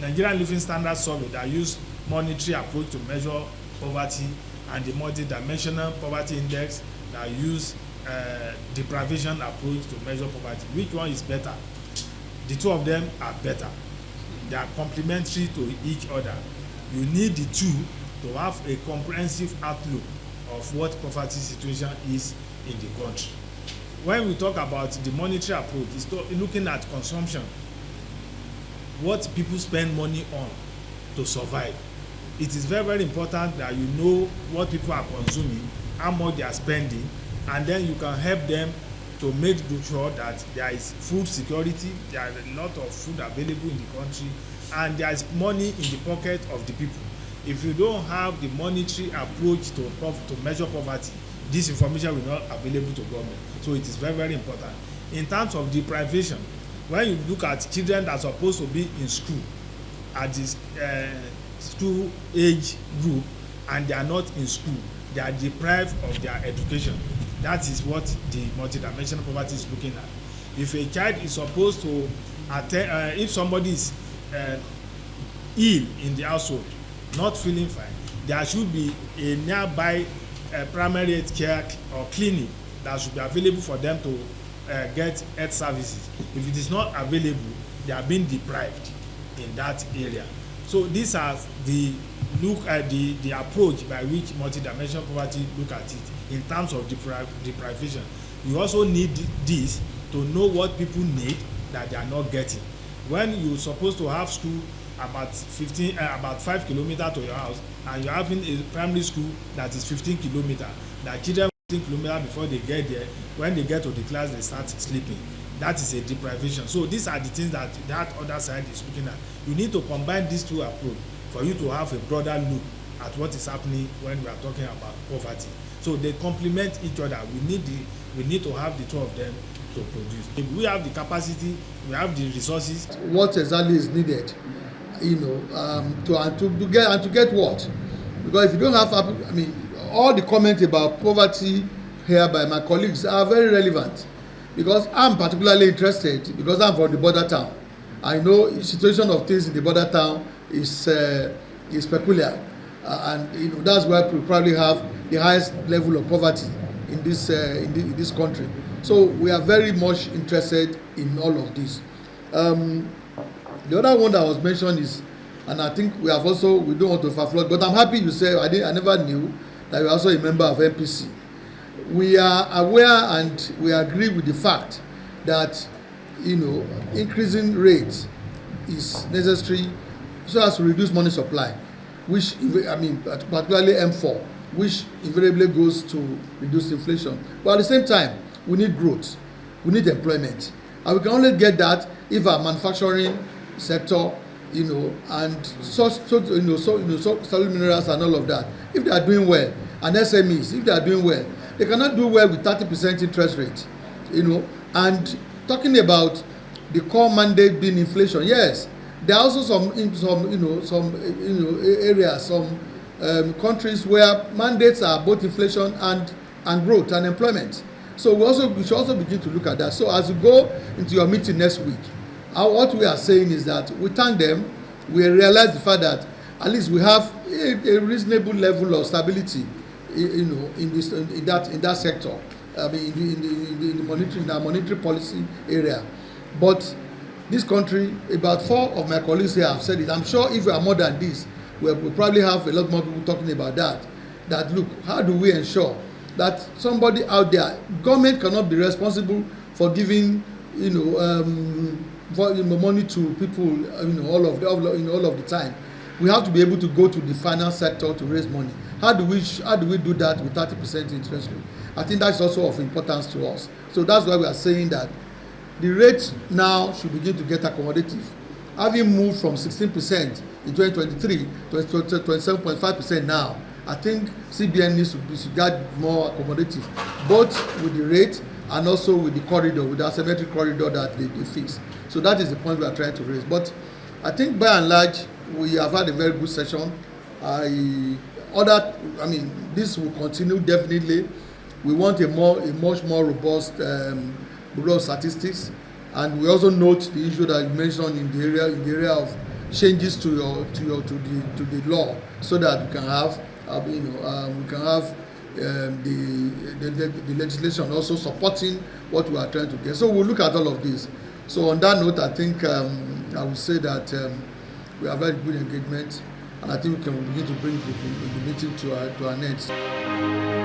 S3: Nigerian Living Standard Survey that use monetary approach to measure poverty and the multidimensional poverty index that use deprivation approach to measure poverty, which one is better? The two of them are better. They are complementary to each other. You need the two to have a comprehensive outlook of what poverty situation is in the country. When we talk about the monetary approach, it's looking at consumption, what people spend money on to survive. It is very, very important that you know what people are consuming, how much they are spending, and then you can help them to make sure that there is food security, there is a lot of food available in the country, and there is money in the pocket of the people. If you don't have the monetary approach to measure poverty, this information will not be available to government. So it is very, very important. In terms of deprivation, when you look at children that are supposed to be in school at this school age group and they are not in school, they are deprived of their education. That is what the multidimensional poverty is looking at. If a child is supposed to attend, if somebody is ill in the household, not feeling fine, there should be a nearby primary health care or clinic that should be available for them to get health services. If it is not available, they are being deprived in that area. So these are the the approach by which multidimensional poverty look at it in terms of deprivation. You also need this to know what people need that they are not getting. When you're supposed to have school about 5 kilometers to your house, and you're having a primary school that is 15 kilometers, that children 15 kilometers before they get there, when they get to the class they start sleeping. That is a deprivation. So these are the things that other side is looking at. You need to combine these two approaches for you to have a broader look at what is happening when we are talking about poverty. So they complement each other. We need to have the two of them to produce. If we have the capacity, we have the resources.
S2: What exactly is needed, to get what? Because if you don't have, all the comments about poverty here by my colleagues are very relevant, because I'm particularly interested, because I'm from the border town. I know the situation of things in the border town is peculiar, and that's why we probably have the highest level of poverty in this country. So we are very much interested in all of this. The other one that was mentioned is, and I think we don't want to overflow, but I'm happy you say I never knew that you're also a member of NPC. We are aware and we agree with the fact that increasing rates is necessary so as to reduce money supply, which particularly M4, which invariably goes to reduce inflation. But at the same time, we need growth, we need employment, and we can only get that if our manufacturing sector, and solid minerals and all of that, if they are doing well, and SMEs, if they are doing well, they cannot do well with 30% interest rate, And talking about the core mandate being inflation, yes, there are also some areas, some countries where mandates are both inflation and growth and employment. So we should also begin to look at that. So as you go into your meeting next week, what we are saying is that we thank them. We realize the fact that at least we have a reasonable level of stability, in that sector. I mean, in our monetary policy area. But this country, about 4 of my colleagues here have said it. I'm sure if we are more than this, we'll probably have a lot more people talking about that. That look, how do we ensure that somebody out there, government cannot be responsible for giving, money to people, all of the time. We have to be able to go to the finance sector to raise money. How do we do that with 30% interest rate? I think that's also of importance to us. So that's why we are saying that the rate now should begin to get accommodative. Having moved from 16% in 2023 to 27.5% now, I think CBN needs to get more accommodative, both with the rate and also with the corridor, with the asymmetric corridor that they fix. So that is the point we are trying to raise. But I think by and large, we have had a very good session. This will continue definitely. We want a much more robust Bureau of Statistics, and we also note the issue that you mentioned in the area of changes to the law, so that we can have the legislation also supporting what we are trying to get. So we'll look at all of this. So on that note, I think I would say that we have very good engagement, and I think we can begin to bring the meeting to our end.